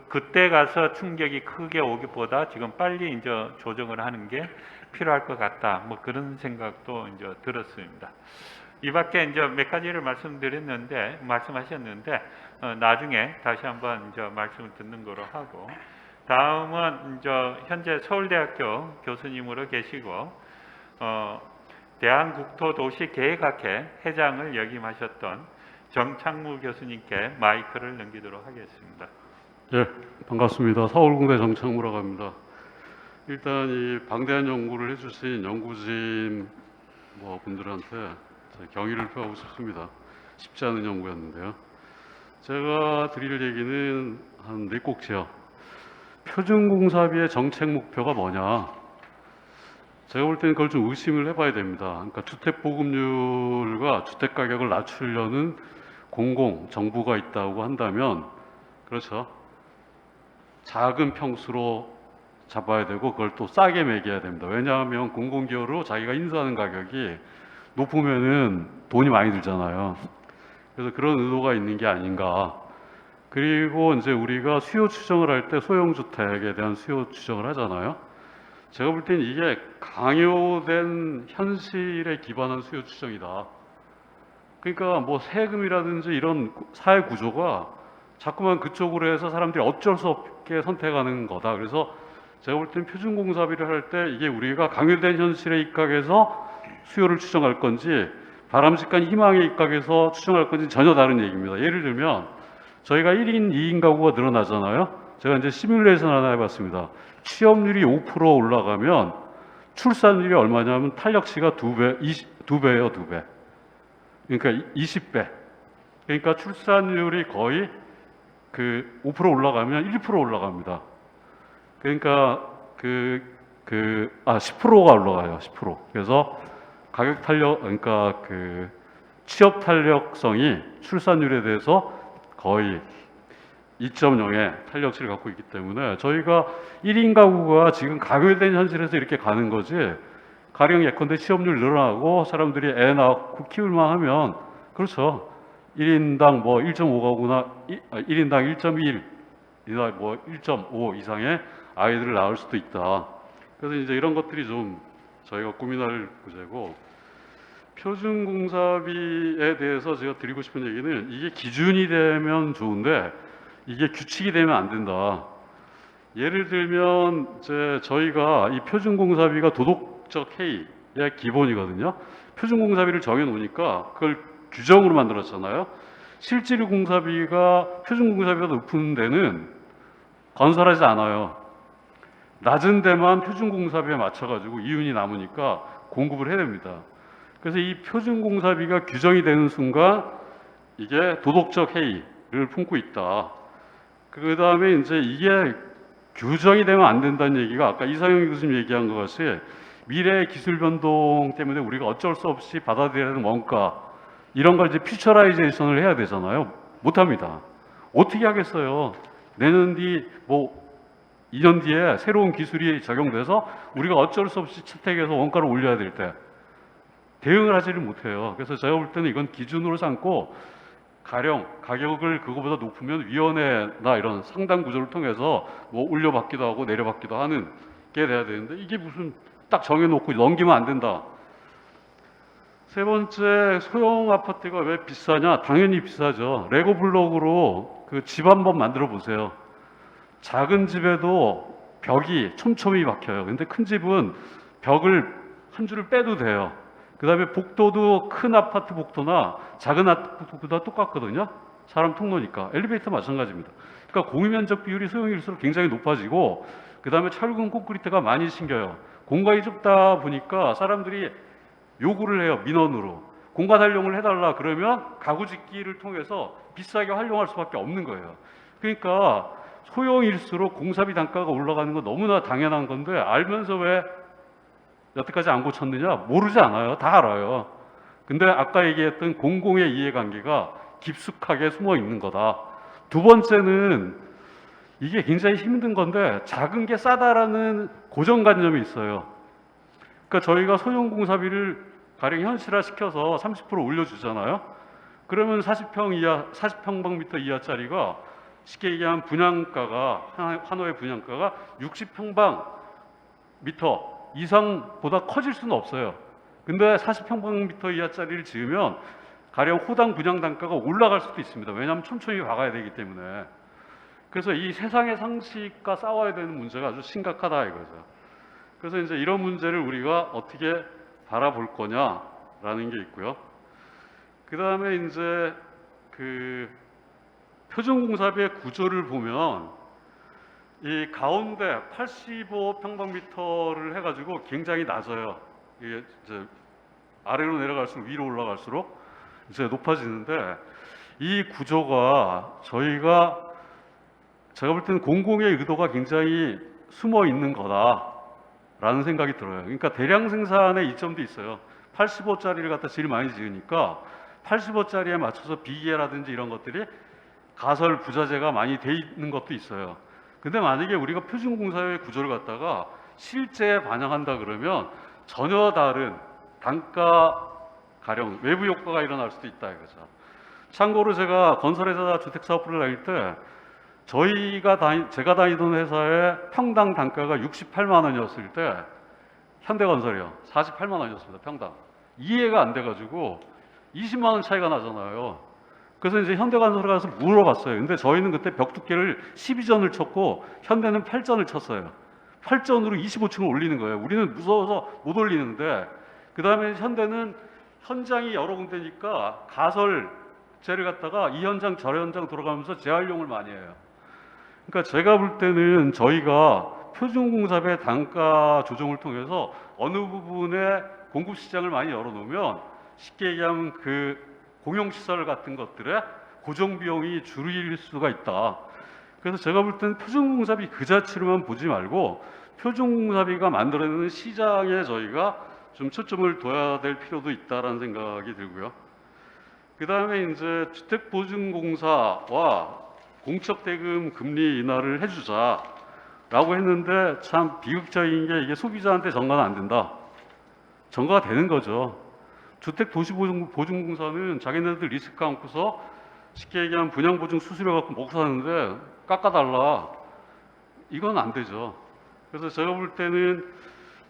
그때 가서 충격이 크게 오기보다 지금 빨리 이제 조정을 하는 게 필요할 것 같다. 뭐 그런 생각도 이제 들었습니다. 이 밖에 이제 몇 가지를 말씀하셨는데 나중에 다시 한번 이제 말씀을 듣는 거로 하고, 다음은 현재 서울대학교 교수님으로 계시고 대한국토도시계획학회 회장을 역임하셨던 정창무 교수님께 마이크를 넘기도록 하겠습니다. 예, 반갑습니다. 서울공대 정창무라고 합니다. 일단 이 방대한 연구를 해주신 연구진 분들한테 경의를 표하고 싶습니다. 쉽지 않은 연구였는데요. 제가 드릴 얘기는 한 4꼭지요. 표준공사비의 정책 목표가 뭐냐? 제가 볼 때는 그걸 좀 의심을 해봐야 됩니다. 그러니까 주택 보급률과 주택 가격을 낮추려는 정부가 있다고 한다면, 그렇죠. 작은 평수로 잡아야 되고 그걸 또 싸게 매겨야 됩니다. 왜냐하면 공공기여로 자기가 인수하는 가격이 높으면은 돈이 많이 들잖아요. 그래서 그런 의도가 있는 게 아닌가. 그리고 이제 우리가 수요 추정을 할 때 소형주택에 대한 수요 추정을 하잖아요. 제가 볼 때는 이게 강요된 현실에 기반한 수요 추정이다. 그러니까 뭐 세금이라든지 이런 사회 구조가 자꾸만 그쪽으로 해서 사람들이 어쩔 수 없게 선택하는 거다. 그래서 제가 볼 때는 표준공사비를 할 때 이게 우리가 강요된 현실에 입각해서 수요를 추정할 건지 바람직한 희망에 입각해서 추정할 건지 전혀 다른 얘기입니다. 예를 들면 저희가 1인 2인 가구가 늘어나잖아요. 제가 이제 시뮬레이션 하나 해봤습니다. 취업률이 5% 올라가면 출산율이 얼마냐면 탄력치가 2배예요, 2배. 그러니까 20배. 그러니까 출산율이 거의 5% 올라가면 1% 올라갑니다. 그러니까 10%가 올라가요. 10%. 그래서 가격 탄력, 그러니까 취업 탄력성이 출산율에 대해서 거의 2.0의 탄력치를 갖고 있기 때문에 저희가 1인 가구가 지금 가결된 현실에서 이렇게 가는 거지, 가령 예컨대 취업률 늘어나고 사람들이 애 낳고 키울만 하면, 그렇죠. 1인당 1.5가구나 1인당 1.1이나 1.5 이상의 아이들을 낳을 수도 있다. 그래서 이제 이런 것들이 좀 저희가 고민할 부제고, 표준공사비에 대해서 제가 드리고 싶은 얘기는 이게 기준이 되면 좋은데 이게 규칙이 되면 안 된다. 예를 들면 이제 저희가 이 표준공사비가 도덕적 해이의 기본이거든요. 표준공사비를 정해놓으니까 그걸 규정으로 만들었잖아요. 실질 공사비가 표준공사비가 높은 데는 건설하지 않아요. 낮은 데만 표준공사비에 맞춰가지고 이윤이 남으니까 공급을 해야 됩니다. 그래서 이 표준공사비가 규정이 되는 순간 이게 도덕적 해이를 품고 있다. 그 다음에 이제 이게 규정이 되면 안 된다는 얘기가 아까 이상영 교수님 얘기한 것 같이 미래의 기술 변동 때문에 우리가 어쩔 수 없이 받아들여야 하는 원가, 이런 걸 이제 퓨처라이제이션을 해야 되잖아요. 못합니다. 어떻게 하겠어요? 내년 뒤 2년 뒤에 새로운 기술이 적용돼서 우리가 어쩔 수 없이 채택해서 원가를 올려야 될 때 대응을 하지를 못해요. 그래서 제가 볼 때는 이건 기준으로 삼고, 가령 가격을 그거보다 높으면 위원회나 이런 상담 구조를 통해서 올려받기도 하고 내려받기도 하는 게 돼야 되는데, 이게 무슨 딱 정해놓고 넘기면 안 된다. 세 번째, 소형 아파트가 왜 비싸냐? 당연히 비싸죠. 레고 블록으로 집 한번 만들어 보세요. 작은 집에도 벽이 촘촘히 박혀요. 근데 큰 집은 벽을 한 줄을 빼도 돼요. 그 다음에 복도도 큰 아파트 복도나 작은 아파트 복도다 똑같거든요. 사람 통로니까. 엘리베이터 마찬가지입니다. 그러니까 공유면적 비율이 소형일수록 굉장히 높아지고, 그 다음에 철근 콘크리트가 많이 생겨요. 공간이 좁다 보니까 사람들이 요구를 해요. 민원으로. 공간 활용을 해달라 그러면 가구 짓기를 통해서 비싸게 활용할 수밖에 없는 거예요. 그러니까 소형일수록 공사비 단가가 올라가는 건 너무나 당연한 건데, 알면서 왜 여태까지 안 고쳤느냐? 모르지 않아요. 다 알아요. 근데 아까 얘기했던 공공의 이해관계가 깊숙하게 숨어 있는 거다. 두 번째는 이게 굉장히 힘든 건데, 작은 게 싸다라는 고정관념이 있어요. 그러니까 저희가 소형 공사비를 가령 현실화시켜서 30% 올려주잖아요. 그러면 40평방미터 이하짜리가 쉽게 얘기하면 분양가가, 한호의 분양가가 60평방미터 이상보다 커질 수는 없어요. 근데 40평방미터 이하짜리를 지으면 가령 호당 분양 단가가 올라갈 수도 있습니다. 왜냐하면 촘촘히 박아야 되기 때문에. 그래서 이 세상의 상식과 싸워야 되는 문제가 아주 심각하다 이거죠. 그래서 이제 이런 문제를 우리가 어떻게 바라볼 거냐라는 게 있고요. 그 다음에 이제 그 표준공사비의 구조를 보면 이 가운데 85평방미터를 해가지고 굉장히 낮아요. 이게 이제 아래로 내려갈수록 위로 올라갈수록 이제 높아지는데 이 구조가 제가 볼 때는 공공의 의도가 굉장히 숨어 있는 거다라는 생각이 들어요. 그러니까 대량 생산의 이점도 있어요. 85짜리를 갖다 제일 많이 지으니까 85짜리에 맞춰서 비계라든지 이런 것들이 가설 부자재가 많이 돼 있는 것도 있어요. 근데 만약에 우리가 표준공사의 구조를 갖다가 실제에 반영한다 그러면 전혀 다른 단가 가령 외부 효과가 일어날 수도 있다 이거죠. 참고로 제가 건설회사 주택사업부를 다닐 때 제가 다니던 회사의 평당 단가가 68만 원이었을 때 현대건설이요 48만 원이었습니다. 평당. 이해가 안 돼가지고 20만 원 차이가 나잖아요. 그래서 이제 현대건설에 가서 물어봤어요. 근데 저희는 그때 벽 두께를 12전을 쳤고 현대는 8전을 쳤어요. 8전으로 25층을 올리는 거예요. 우리는 무서워서 못 올리는데 그 다음에 현대는 현장이 여러 군데니까 가설재를 갖다가 이 현장 저 현장 돌아가면서 재활용을 많이 해요. 그러니까 제가 볼 때는 저희가 표준공사비의 단가 조정을 통해서 어느 부분에 공급 시장을 많이 열어놓으면 쉽게 얘기하면 그 공용시설 같은 것들의 고정 비용이 줄일 수가 있다. 그래서 제가 볼 때는 표준공사비 그 자체로만 보지 말고 표준공사비가 만들어내는 시장에 저희가 좀 초점을 둬야 될 필요도 있다라는 생각이 들고요. 그 다음에 이제 주택보증공사와 공적대금 금리 인하를 해주자라고 했는데 참 비극적인 게 이게 소비자한테 전가는 안 된다. 전가가 되는 거죠. 주택도시보증공사는 자기네들 리스크 안고서 쉽게 얘기하면 분양보증 수수료 갖고 먹고 사는데 깎아달라. 이건 안 되죠. 그래서 제가 볼 때는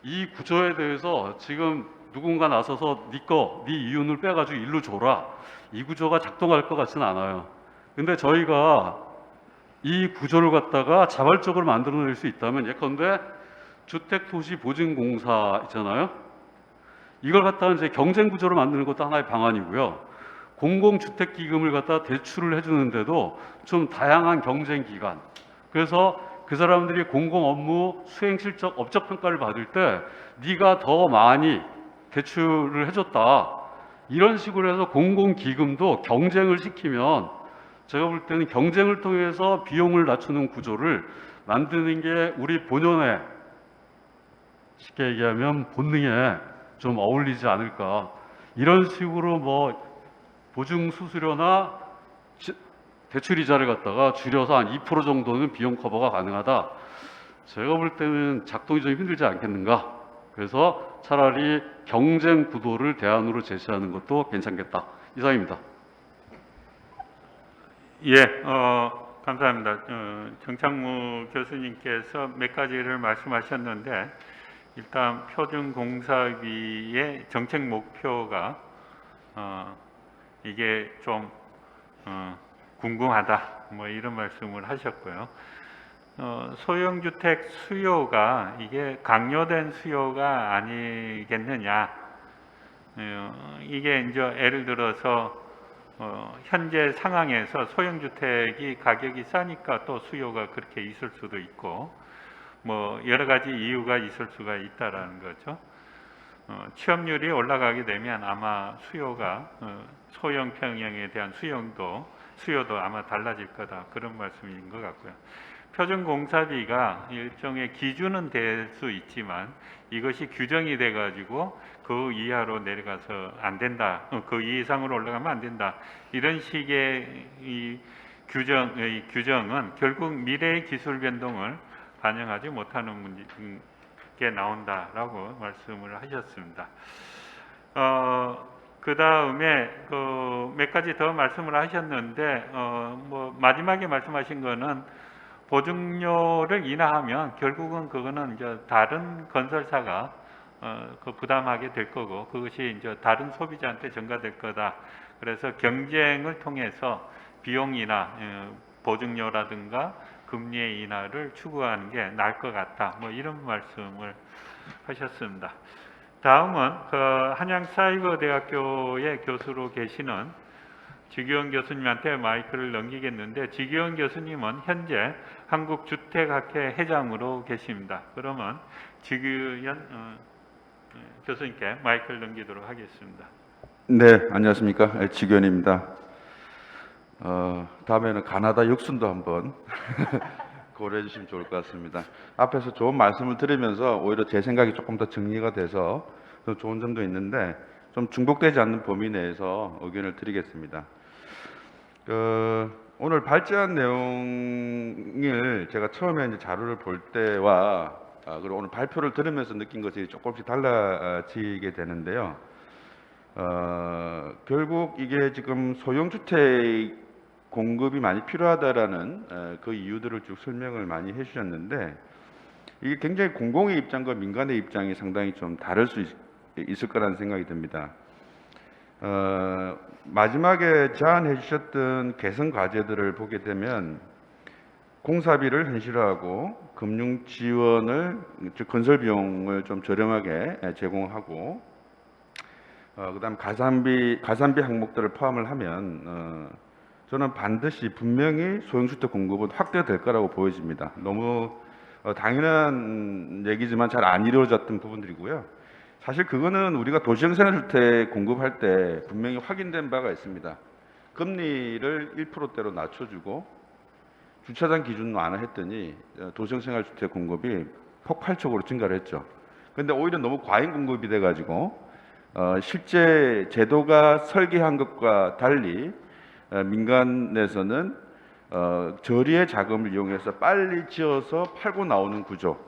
이 구조에 대해서 지금 누군가 나서서 네 이윤을 빼가지고 일로 줘라. 이 구조가 작동할 것 같지는 않아요. 근데 저희가 이 구조를 갖다가 자발적으로 만들어낼 수 있다면 예컨대 주택도시보증공사 있잖아요. 이걸 갖다가 이제 경쟁 구조로 만드는 것도 하나의 방안이고요. 공공주택기금을 갖다 대출을 해주는데도 좀 다양한 경쟁 기관. 그래서 그 사람들이 공공 업무 수행 실적 업적 평가를 받을 때 네가 더 많이 대출을 해줬다. 이런 식으로 해서 공공기금도 경쟁을 시키면 제가 볼 때는 경쟁을 통해서 비용을 낮추는 구조를 만드는 게 우리 본연의 쉽게 얘기하면 본능에 좀 어울리지 않을까. 이런 식으로 뭐 보증 수수료나 대출 이자를 갖다가 줄여서 한 2% 정도는 비용 커버가 가능하다. 제가 볼 때는 작동이 좀 힘들지 않겠는가. 그래서 차라리 경쟁 구도를 대안으로 제시하는 것도 괜찮겠다. 이상입니다. 예, 감사합니다. 정창무 교수님께서 몇 가지를 말씀하셨는데 일단 표준공사비의 정책 목표가 이게 좀 궁금하다 뭐 이런 말씀을 하셨고요. 소형주택 수요가 이게 강요된 수요가 아니겠느냐. 이게 이제 예를 들어서 현재 상황에서 소형주택이 가격이 싸니까 또 수요가 그렇게 있을 수도 있고 뭐 여러 가지 이유가 있을 수가 있다라는 거죠. 취업률이 올라가게 되면 아마 수요가 소형 평형에 대한 수요도 아마 달라질 거다 그런 말씀인 것 같고요. 표준공사비가 일종의 기준은 될 수 있지만 이것이 규정이 돼 가지고 그 이하로 내려가서 안 된다, 그 이상으로 올라가면 안 된다 이런 식의 이 규정은 결국 미래의 기술 변동을 반영하지 못하는 문제가 나온다라고 말씀을 하셨습니다. 그 다음에 몇 가지 더 말씀을 하셨는데 뭐 마지막에 말씀하신 거는 보증료를 인하하면 결국은 그거는 이제 다른 건설사가 그 부담하게 될 거고 그것이 이제 다른 소비자한테 전가될 거다. 그래서 경쟁을 통해서 비용이나 보증료라든가 금리의 인하를 추구하는 게 나을 것 같다. 뭐 이런 말씀을 하셨습니다. 다음은 그 한양사이버대학교의 교수로 계시는 지규현 교수님한테 마이크를 넘기겠는데, 지규현 교수님은 현재 한국주택학회 회장으로 계십니다. 그러면 지규현 교수님께 마이크를 넘기도록 하겠습니다. 네, 안녕하십니까. 지규현입니다. 다음에는 가나다 육순도 한번 고려해 주시면 좋을 것 같습니다. 앞에서 좋은 말씀을 들으면서 오히려 제 생각이 조금 더 정리가 돼서 더 좋은 점도 있는데, 좀 중복되지 않는 범위 내에서 의견을 드리겠습니다. 오늘 발제한 내용을 제가 처음에 이제 자료를 볼 때와 그리고 오늘 발표를 들으면서 느낀 것이 조금씩 달라지게 되는데요. 결국 이게 지금 소형주택 공급이 많이 필요하다라는 그 이유들을 쭉 설명을 많이 해주셨는데, 이게 굉장히 공공의 입장과 민간의 입장이 상당히 좀 다를 수 있을 거라는 생각이 듭니다. 마지막에 제안해 주셨던 개선 과제들을 보게 되면 공사비를 현실화하고 금융 지원을, 즉 건설 비용을 좀 저렴하게 제공하고, 그다음 가산비 항목들을 포함을 하면 저는 반드시 분명히 소형주택 공급은 확대될 거라고 보여집니다. 너무 당연한 얘기지만 잘 안 이루어졌던 부분들이고요. 사실 그거는 우리가 도시형생활주택 공급할 때 분명히 확인된 바가 있습니다. 금리를 1%대로 낮춰주고 주차장 기준 완화했더니 도시형생활주택 공급이 폭발적으로 증가를 했죠. 그런데 오히려 너무 과잉 공급이 돼가지고 실제 제도가 설계한 것과 달리 민간에서는 저리의 자금을 이용해서 빨리 지어서 팔고 나오는 구조,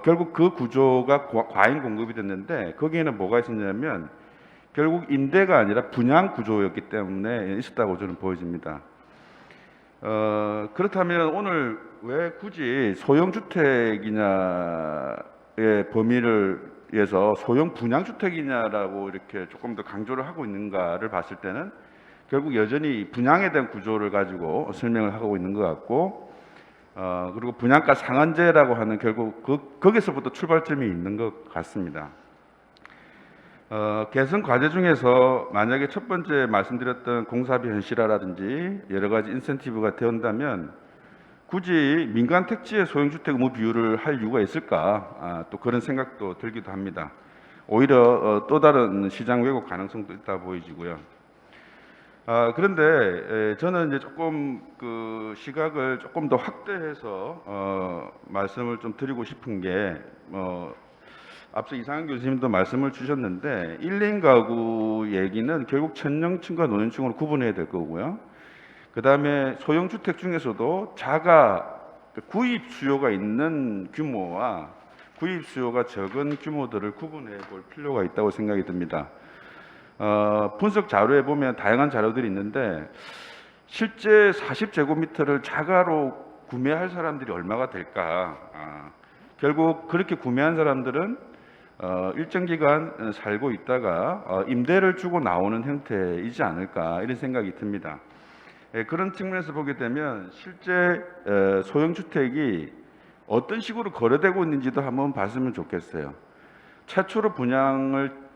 결국 그 구조가 과잉 공급이 됐는데, 거기에는 뭐가 있었냐면 결국 임대가 아니라 분양 구조였기 때문에 있었다고 저는 보여집니다. 그렇다면 오늘 왜 굳이 소형주택이냐의 범위를 위해서 소형 분양주택이냐라고 이렇게 조금 더 강조를 하고 있는가를 봤을 때는 결국 여전히 분양에 대한 구조를 가지고 설명을 하고 있는 것 같고, 그리고 분양가 상한제라고 하는 결국 거기서부터 출발점이 있는 것 같습니다. 개선 과제 중에서 만약에 첫 번째 말씀드렸던 공사비 현실화라든지 여러 가지 인센티브가 되온다면 굳이 민간 택지의 소형주택 의무 비율을 할 이유가 있을까? 또 그런 생각도 들기도 합니다. 오히려 또 다른 시장 왜곡 가능성도 있다 보이지고요. 그런데 저는 이제 조금 그 시각을 조금 더 확대해서 말씀을 좀 드리고 싶은 게, 앞서 이상한 교수님도 말씀을 주셨는데 1인 가구 얘기는 결국 천년층과 노년층으로 구분해야 될 거고요. 그 다음에 소형주택 중에서도 자가 구입 수요가 있는 규모와 구입 수요가 적은 규모들을 구분해 볼 필요가 있다고 생각이 듭니다. 분석 자료에 보면 다양한 자료들이 있는데 실제 40제곱미터를 자가로 구매할 사람들이 얼마가 될까? 결국 그렇게 구매한 사람들은 일정 기간 살고 있다가 임대를 주고 나오는 형태이지 않을까, 이런 생각이 듭니다. 그런 측면에서 보게 되면 실제 소형주택이 어떤 식으로 거래되고 있는지도 한번 봤으면 좋겠어요. 최초로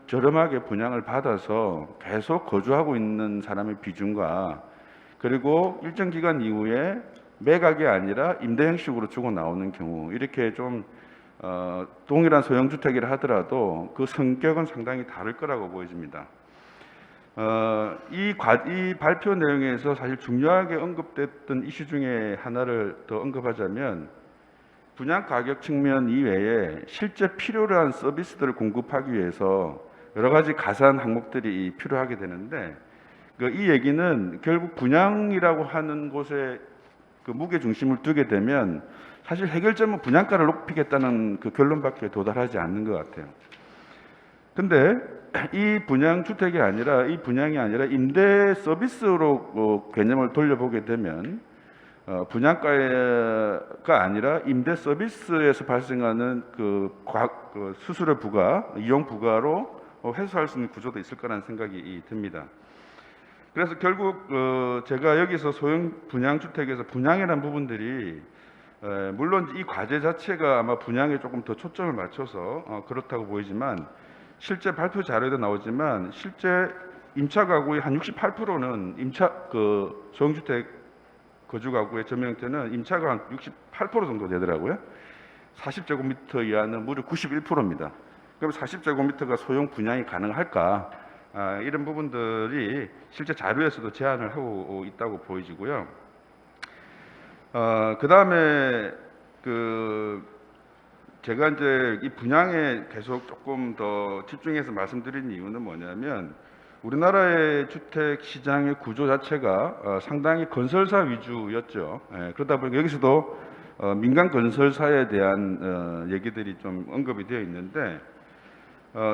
저렴하게 분양을 받아서 계속 거주하고 있는 사람의 비중과, 그리고 일정 기간 이후에 매각이 아니라 임대 형식으로 주고 나오는 경우, 이렇게 좀 동일한 소형주택이라 하더라도 그 성격은 상당히 다를 거라고 보여집니다. 이 발표 내용에서 사실 중요하게 언급됐던 이슈 중에 하나를 더 언급하자면, 분양 가격 측면 이외에 실제 필요로 한 서비스들을 공급하기 위해서 여러 가지 가산 항목들이 필요하게 되는데, 이 얘기는 결국 분양이라고 하는 곳에 그 무게 중심을 두게 되면 사실 해결점은 분양가를 높이겠다는 그 결론밖에 도달하지 않는 것 같아요. 근데 이 분양주택이 아니라, 이 분양이 아니라 임대 서비스로 개념을 돌려보게 되면 분양가가 아니라 임대 서비스에서 발생하는 그 수수료 부과, 이용 부과로 회수할 수 있는 구조도 있을 거라는 생각이 듭니다. 그래서 결국 제가 여기서 소형 분양주택에서 분양이라는 부분들이 물론 이 과제 자체가 아마 분양에 조금 더 초점을 맞춰서 그렇다고 보이지만 실제 발표 자료에도 나오지만 실제 임차 가구의 한 68%는 소형주택 거주 가구의 전매 형태는 임차가 한 68% 정도 되더라고요. 40제곱미터 이하는 무려 91%입니다. 그럼 40제곱미터가 소형 분양이 가능할까? 이런 부분들이 실제 자료에서도 제안을 하고 있다고 보여지고요. 그 다음에 제가 이제 이 분양에 계속 조금 더 집중해서 말씀드린 이유는 뭐냐면 우리나라의 주택 시장의 구조 자체가 상당히 건설사 위주였죠. 그러다 보니까 여기서도 민간 건설사에 대한 얘기들이 좀 언급이 되어 있는데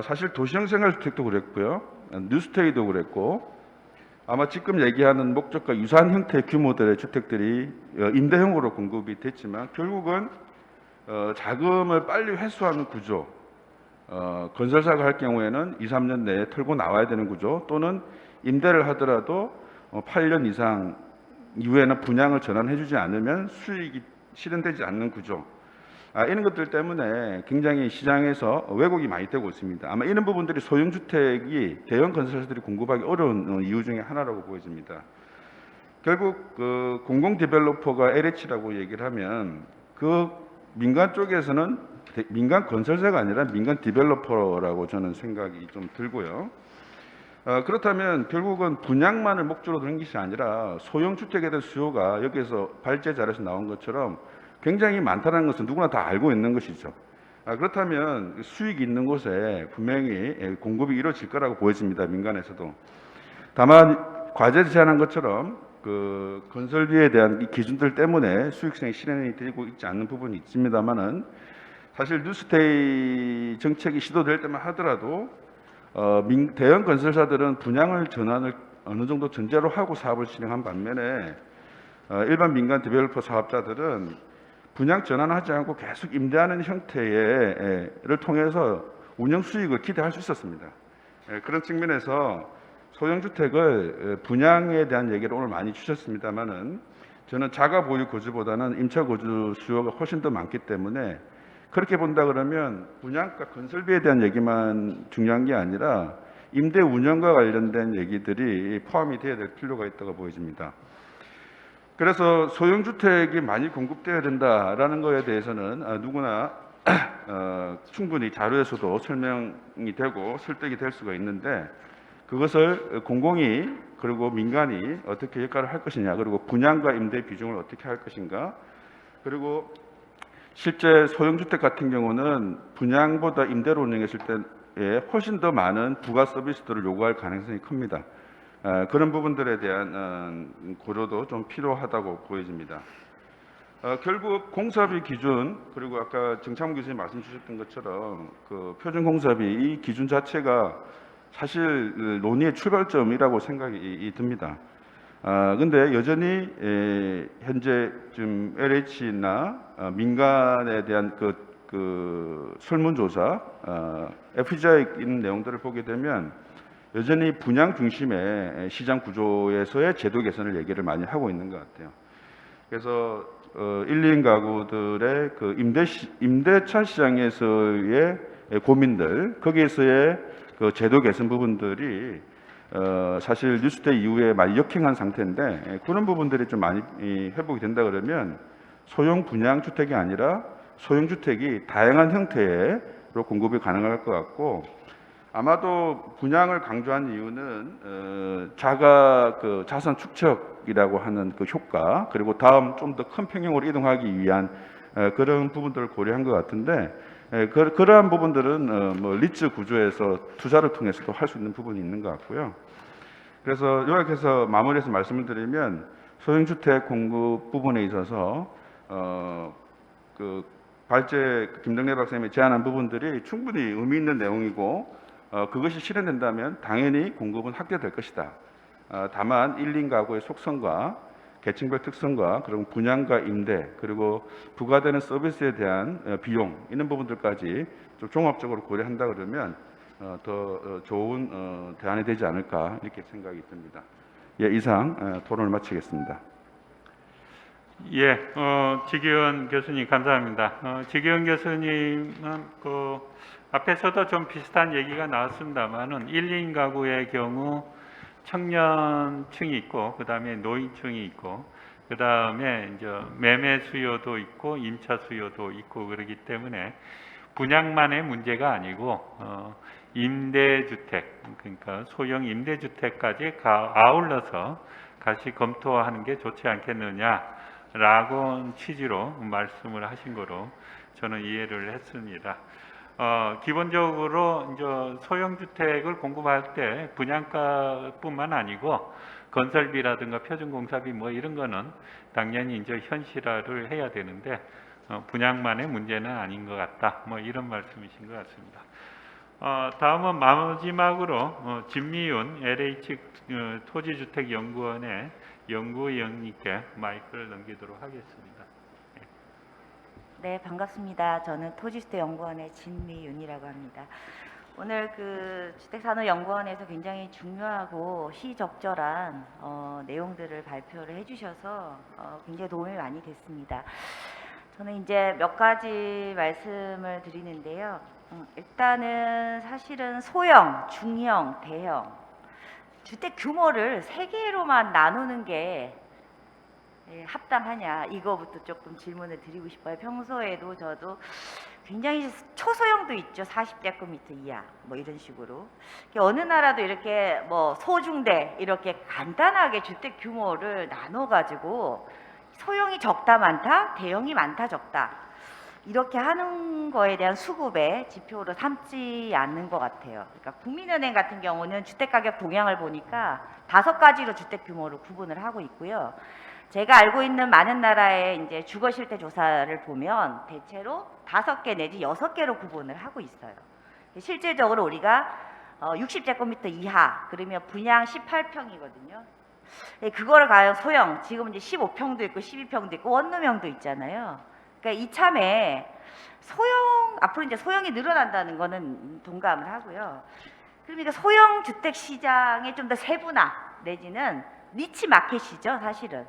사실 도시형 생활주택도 그랬고요, 뉴스테이도 그랬고 아마 지금 얘기하는 목적과 유사한 형태의 규모들의 주택들이 임대형으로 공급이 됐지만 결국은 자금을 빨리 회수하는 구조, 건설사가 할 경우에는 2, 3년 내에 털고 나와야 되는 구조 또는 임대를 하더라도 8년 이상 이후에는 분양을 전환해주지 않으면 수익이 실현되지 않는 구조, 이런 것들 때문에 굉장히 시장에서 왜곡이 많이 되고 있습니다. 아마 이런 부분들이 소형주택이 대형 건설사들이 공급하기 어려운 이유 중에 하나라고 보여집니다. 결국 공공 디벨로퍼가 LH라고 얘기를 하면 민간 쪽에서는 민간 건설사가 아니라 민간 디벨로퍼라고 저는 생각이 좀 들고요. 그렇다면 결국은 분양만을 목적으로 두는 것이 아니라 소형주택에 대한 수요가 여기에서 발제 자료에서 나온 것처럼 굉장히 많다는 것은 누구나 다 알고 있는 것이죠. 그렇다면 수익이 있는 곳에 분명히 공급이 이루어질 거라고 보여집니다. 민간에서도. 다만 과제에 제안한 것처럼 건설비에 대한 이 기준들 때문에 수익성이 실현이 되고 있지 않는 부분이 있습니다만은 사실 뉴스테이 정책이 시도될 때만 하더라도 대형 건설사들은 분양을 전환을 어느 정도 전제로 하고 사업을 진행한 반면에 일반 민간 디벨로퍼 사업자들은 분양 전환하지 않고 계속 임대하는 형태를 통해서 운영 수익을 기대할 수 있었습니다. 그런 측면에서 소형주택을 분양에 대한 얘기를 오늘 많이 주셨습니다만은 저는 자가 보유 거주보다는 임차 거주 수요가 훨씬 더 많기 때문에 그렇게 본다 그러면 분양가 건설비에 대한 얘기만 중요한 게 아니라 임대 운영과 관련된 얘기들이 포함이 되어야 될 필요가 있다고 보여집니다. 그래서 소형주택이 많이 공급되어야 된다라는 것에 대해서는 누구나 충분히 자료에서도 설명이 되고 설득이 될 수가 있는데 그것을 공공이 그리고 민간이 어떻게 역할을 할 것이냐, 그리고 분양과 임대 비중을 어떻게 할 것인가, 그리고 실제 소형주택 같은 경우는 분양보다 임대로 운영했을 때에 훨씬 더 많은 부가 서비스들을 요구할 가능성이 큽니다. 그런 부분들에 대한 고려도 좀 필요하다고 보여집니다. 결국 공사비 기준, 그리고 아까 정창훈 교수님 말씀 주셨던 것처럼 표준 공사비 이 기준 자체가 사실 논의의 출발점이라고 생각이 듭니다. 근데 여전히 현재 좀 LH나 민간에 대한 설문조사, FGI에 있는 내용들을 보게 되면 여전히 분양 중심의 시장 구조에서의 제도 개선을 얘기를 많이 하고 있는 것 같아요. 그래서 1, 2인 가구들의 임대차 시장에서의 고민들, 거기에서의 제도 개선 부분들이 사실 뉴스데이 이후에 많이 역행한 상태인데 그런 부분들이 좀 많이 회복이 된다 그러면 소형 분양 주택이 아니라 소형 주택이 다양한 형태로 공급이 가능할 것 같고, 아마도 분양을 강조한 이유는 자산 축적이라고 하는 효과, 그리고 다음 좀 더 큰 평형으로 이동하기 위한 그런 부분들을 고려한 것 같은데, 그러한 부분들은 리츠 구조에서 투자를 통해서도 할 수 있는 부분이 있는 것 같고요. 그래서 요약해서 마무리해서 말씀을 드리면 소형주택 공급 부분에 있어서 발제 김덕래 박사님이 제안한 부분들이 충분히 의미 있는 내용이고 그것이 실현된다면 당연히 공급은 확대될 것이다. 다만 1, 2인 가구의 속성과 계층별 특성과 그리고 분양과 임대, 그리고 부과되는 서비스에 대한 비용, 이런 부분들까지 좀 종합적으로 고려한다 그러면 더 좋은 대안이 되지 않을까 이렇게 생각이 듭니다. 예, 이상 토론을 마치겠습니다. 예, 지기현 교수님 감사합니다. 지기현 교수님은 그 앞에서도 좀 비슷한 얘기가 나왔습니다만은 1, 2인 가구의 경우 청년층이 있고 그다음에 노인층이 있고 그다음에 이제 매매 수요도 있고 임차 수요도 있고 그러기 때문에 분양만의 문제가 아니고 임대주택 그러니까 소형 임대주택까지 아울러서 같이 검토하는 게 좋지 않겠느냐라고 취지로 말씀을 하신 거로 저는 이해를 했습니다. 기본적으로 이제 소형 주택을 공급할 때 분양가뿐만 아니고 건설비라든가 표준공사비 뭐 이런 거는 당연히 이제 현실화를 해야 되는데 분양만의 문제는 아닌 것 같다. 뭐 이런 말씀이신 것 같습니다. 다음은 마지막으로 진미윤 LH 토지주택연구원의 연구위원님께 마이크를 넘기도록 하겠습니다. 네, 반갑습니다. 저는 토지주택연구원의 진미윤이라고 합니다. 오늘 그 주택산업연구원에서 굉장히 중요하고 시적절한 내용들을 발표를 해주셔서 굉장히 도움이 많이 됐습니다. 저는 이제 몇 가지 말씀을 드리는데요. 일단은 사실은 소형, 중형, 대형 주택 규모를 세 개로만 나누는 게 합당하냐 이거부터 조금 질문을 드리고 싶어요. 평소에도 저도 굉장히 초소형도 있죠. 40제곱미터 이하 뭐 이런 식으로 어느 나라도 이렇게 뭐 소중대 이렇게 간단하게 주택 규모를 나눠 가지고 소형이 적다 많다, 대형이 많다 적다 이렇게 하는 거에 대한 수급의 지표로 삼지 않는 것 같아요. 그러니까 국민은행 같은 경우는 주택가격 동향을 보니까 5가지로 주택 규모를 구분을 하고 있고요. 제가 알고 있는 많은 나라의 이제 주거실태 조사를 보면 대체로 5개 내지 6개로 구분을 하고 있어요. 실질적으로 우리가 60제곱미터 이하 그러면 분양 18평이거든요. 그거를 과연 소형 지금 이제 15평도 있고 12평도 있고 원룸형도 있잖아요. 그러니까 이참에 소형 앞으로 이제 소형이 늘어난다는 거는 동감을 하고요. 그러니까 소형 주택 시장의 좀 더 세분화 내지는 니치 마켓이죠, 사실은.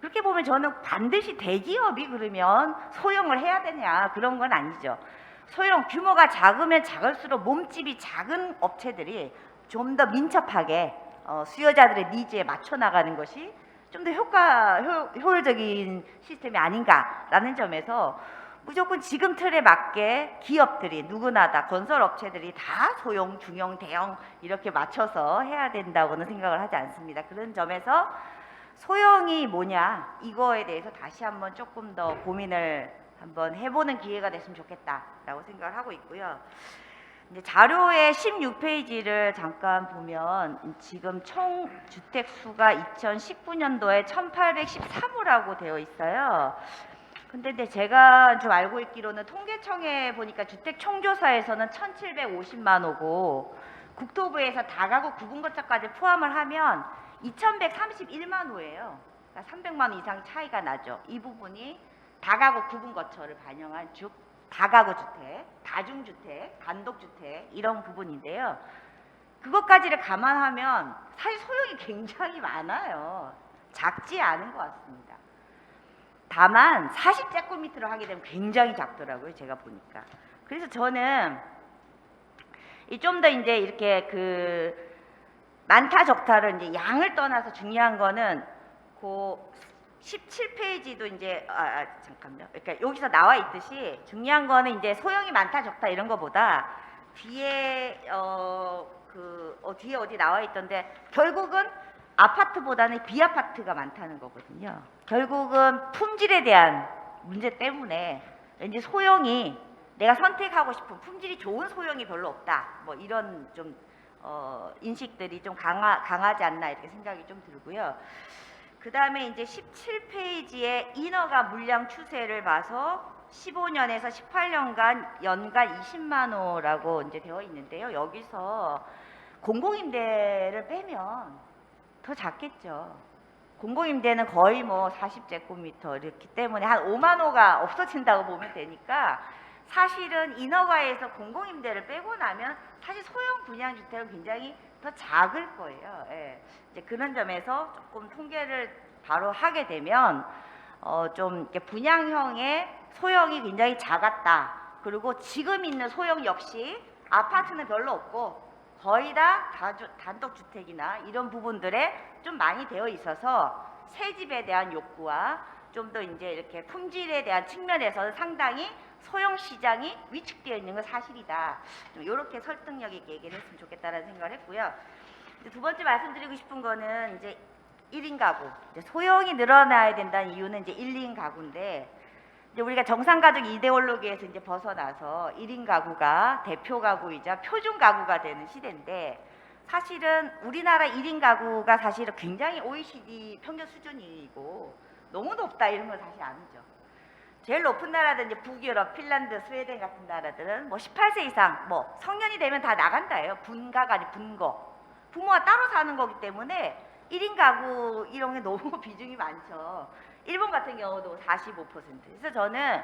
그렇게 보면 저는 반드시 대기업이 그러면 소형을 해야 되냐 그런 건 아니죠. 소형 규모가 작으면 작을수록 몸집이 작은 업체들이 좀 더 민첩하게 수요자들의 니즈에 맞춰 나가는 것이 좀 더 효율적인 시스템이 아닌가라는 점에서 무조건 지금 틀에 맞게 기업들이 누구나 다 건설업체들이 다 소형, 중형, 대형 이렇게 맞춰서 해야 된다고는 생각을 하지 않습니다. 그런 점에서 소형이 뭐냐 이거에 대해서 다시 한번 조금 더 고민을 한번 해보는 기회가 됐으면 좋겠다라고 생각을 하고 있고요. 이제 자료의 16페이지를 잠깐 보면 지금 총 주택 수가 2019년도에 1813호라고 되어 있어요. 근데 제가 좀 알고 있기로는 통계청에 보니까 주택 총조사에서는 1750만 호고 국토부에서 다가구 구분거처까지 포함을 하면 2131만 호예요. 그러니까 300만 호 이상 차이가 나죠. 이 부분이 다가구 구분거처를 반영한 즉 다가구 주택, 다중주택, 단독주택 이런 부분인데요. 그것까지를 감안하면 사실 소형이 굉장히 많아요. 작지 않은 것 같습니다. 다만 40제곱미터로 하게 되면 굉장히 작더라고요. 제가 보니까. 그래서 저는 좀 더 이제 이렇게 그 많다 적다를 이제 양을 떠나서 중요한 거는 그 17페이지도 이제 잠깐만요. 그러니까 여기서 나와 있듯이 중요한 거는 이제 소형이 많다 적다 이런 거보다 뒤에 뒤에 어디 나와 있던데 결국은 아파트보다는 비아파트가 많다는 거거든요. 결국은 품질에 대한 문제 때문에 왠지 소형이 내가 선택하고 싶은 품질이 좋은 소형이 별로 없다. 뭐 이런 좀 인식들이 좀 강하지 않나 이렇게 생각이 좀 들고요. 그 다음에 이제 17페이지에 인허가 물량 추세를 봐서 15년에서 18년간 연간 20만 호라고 이제 되어 있는데요. 여기서 공공임대를 빼면 더 작겠죠. 공공임대는 거의 뭐 40제곱미터 이렇기 때문에 한 5만 호가 없어진다고 보면 되니까 사실은 인허가에서 공공임대를 빼고 나면 사실 소형 분양주택은 굉장히 더 작을 거예요. 예. 이제 그런 점에서 조금 통계를 바로 하게 되면 좀 이렇게 분양형의 소형이 굉장히 작았다. 그리고 지금 있는 소형 역시 아파트는 별로 없고 거의 다 단독주택이나 이런 부분들에 좀 많이 되어 있어서 새 집에 대한 욕구와 좀 더 이제 이렇게 품질에 대한 측면에서는 상당히 소형 시장이 위축되어 있는 건 사실이다. 좀 이렇게 설득력 있게 얘기를 했으면 좋겠다라는 생각을 했고요. 이제 두 번째 말씀드리고 싶은 거는 이제 1인 가구. 이제 소형이 늘어나야 된다는 이유는 이제 1인 가구인데 이제 우리가 정상가족 이데올로기에서 이제 벗어나서 1인 가구가 대표 가구이자 표준 가구가 되는 시대인데 사실은 우리나라 1인 가구가 사실은 굉장히 OECD 평균 수준이고 너무 높다 이런 건 사실 아니죠. 제일 높은 나라들은 이제 북유럽, 핀란드, 스웨덴 같은 나라들은 뭐 18세 이상 뭐 성년이 되면 다 나간다예요. 분가가 아니 분거. 부모가 따로 사는 거기 때문에 1인 가구 이런 게 너무 비중이 많죠. 일본 같은 경우도 45%. 그래서 저는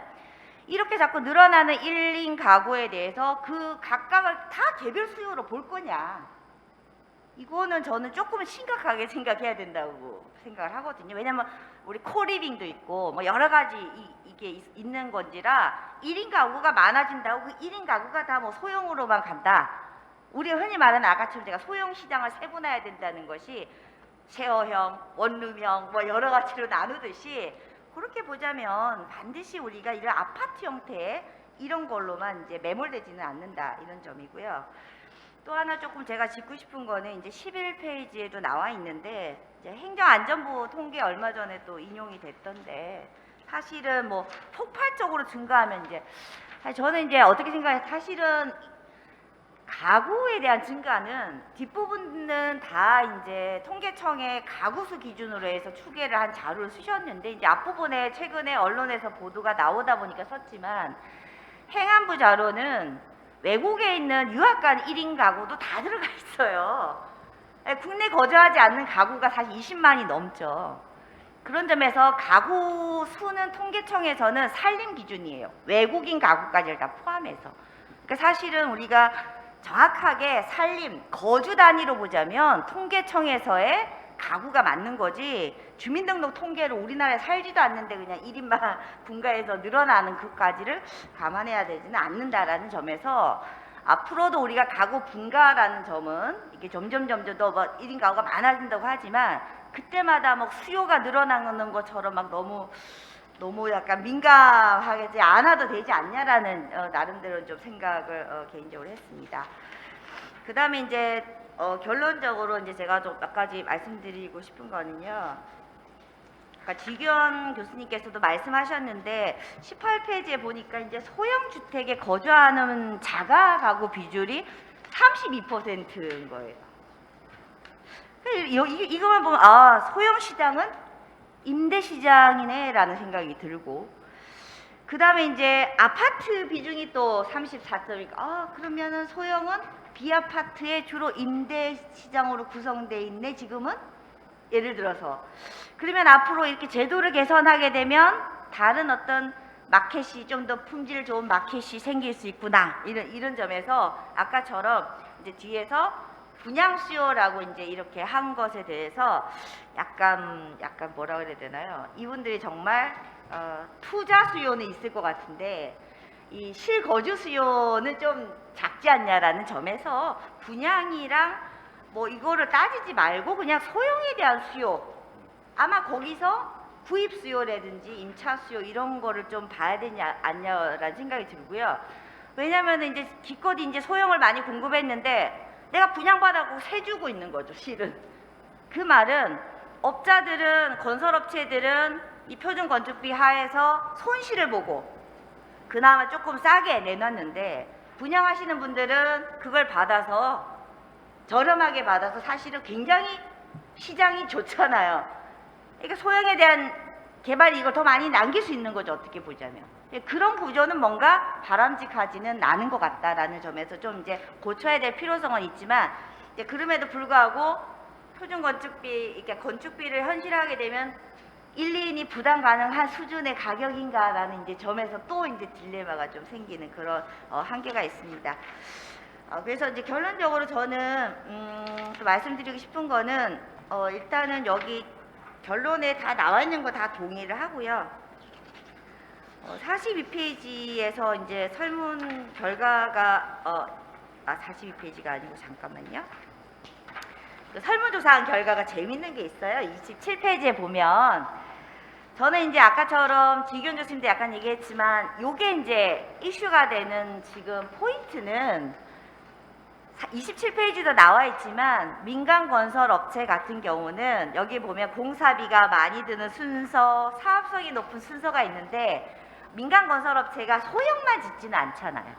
이렇게 자꾸 늘어나는 1인 가구에 대해서 그 각각을 다 개별 수요로 볼 거냐. 이거는 저는 조금 심각하게 생각해야 된다고 생각을 하거든요. 왜냐면 우리 코리빙도 있고 뭐 여러 가지 이게 있는 건지라 1인 가구가 많아진다고 그 1인 가구가 다 뭐 소형으로만 간다. 우리가 흔히 말하는 아까처럼 제가 소형 시장을 세분화해야 된다는 것이 쉐어형, 원룸형 뭐 여러 가지로 나누듯이 그렇게 보자면 반드시 우리가 이런 아파트 형태의 이런 걸로만 이제 매몰되지는 않는다 이런 점이고요. 또 하나 조금 제가 짚고 싶은 거는 이제 11페이지에도 나와 있는데 이제 행정안전부 통계 얼마 전에 또 인용이 됐던데 사실은 뭐 폭발적으로 증가하면 이제 저는 이제 어떻게 생각해요? 사실은 가구에 대한 증가는 뒷부분은 다 이제 통계청의 가구수 기준으로 해서 추계를 한 자료를 쓰셨는데 이제 앞부분에 최근에 언론에서 보도가 나오다 보니까 썼지만 행안부 자료는 외국에 있는 유학간 1인 가구도 다 들어가 있어요. 국내 거주하지 않는 가구가 사실 20만이 넘죠. 그런 점에서 가구 수는 통계청에서는 산림 기준이에요. 외국인 가구까지를 다 포함해서. 그러니까 사실은 우리가 정확하게 산림, 거주 단위로 보자면 통계청에서의 가구가 맞는 거지 주민등록 통계로 우리나라에 살지도 않는데 그냥 1인만 분가해서 늘어나는 그까지를 감안해야 되지는 않는다라는 점에서 앞으로도 우리가 가구 분가라는 점은 이게 점점 더 뭐 1인 가구가 많아진다고 하지만 그때마다 뭐 수요가 늘어나는 것처럼 막 너무 약간 민감하지 않아도 되지 않냐라는 나름대로 좀 생각을 개인적으로 했습니다. 그 다음에 이제 결론적으로 이제 제가 좀 몇 가지 말씀드리고 싶은 거는요. 아까 지규현 교수님께서도 말씀하셨는데 18페이지에 보니까 이제 소형 주택에 거주하는 자가 가구 비율이 32%인 거예요. 이거만 보면 아 소형 시장은 임대 시장이네라는 생각이 들고 그 다음에 이제 아파트 비중이 또 34%니까 아 그러면은 소형은 비아파트의 주로 임대 시장으로 구성되어 있네 지금은 예를 들어서 그러면 앞으로 이렇게 제도를 개선하게 되면 다른 어떤 마켓이 좀 더 품질 좋은 마켓이 생길 수 있구나 이런 점에서 아까처럼 이제 뒤에서 분양 수요라고 이제 이렇게 한 것에 대해서 약간 뭐라 그래야 되나요? 이분들이 정말 투자 수요는 있을 것 같은데 이 실거주 수요는 좀 작지 않냐라는 점에서 분양이랑 뭐 이거를 따지지 말고 그냥 소형에 대한 수요 아마 거기서 구입 수요라든지 임차 수요 이런 거를 좀 봐야 되지 않냐라는 생각이 들고요. 왜냐하면 이제 기껏 이제 소형을 많이 공급했는데 내가 분양받아고 세 주고 있는 거죠, 실은. 그 말은 업자들은 건설업체들은 이 표준 건축비 하에서 손실을 보고 그나마 조금 싸게 내놨는데 분양하시는 분들은 그걸 받아서 저렴하게 받아서 사실은 굉장히 시장이 좋잖아요. 그러니까 소형에 대한 개발이 이걸 더 많이 남길 수 있는 거죠, 어떻게 보자면. 그런 구조는 뭔가 바람직하지는 않은 것 같다라는 점에서 좀 이제 고쳐야 될 필요성은 있지만 이제 그럼에도 불구하고 표준 건축비, 이렇게 건축비를 현실화하게 되면 1, 2인이 부담 가능한 수준의 가격인가라는 이제 점에서 또 이제 딜레마가 좀 생기는 그런 한계가 있습니다. 그래서 이제 결론적으로 저는 또 말씀드리고 싶은 거는 일단은 여기 결론에 다 나와 있는 거 다 동의를 하고요. 42페이지에서 이제 설문 결과가 42페이지가 아니고 잠깐만요. 그 설문조사한 결과가 재밌는 게 있어요. 27페이지에 보면 저는 이제 아까처럼 지규현 교수님도 약간 얘기했지만 요게 이제 이슈가 되는 지금 포인트는 27페이지도 나와 있지만 민간 건설 업체 같은 경우는 여기 보면 공사비가 많이 드는 순서, 사업성이 높은 순서가 있는데 민간 건설 업체가 소형만 짓지는 않잖아요.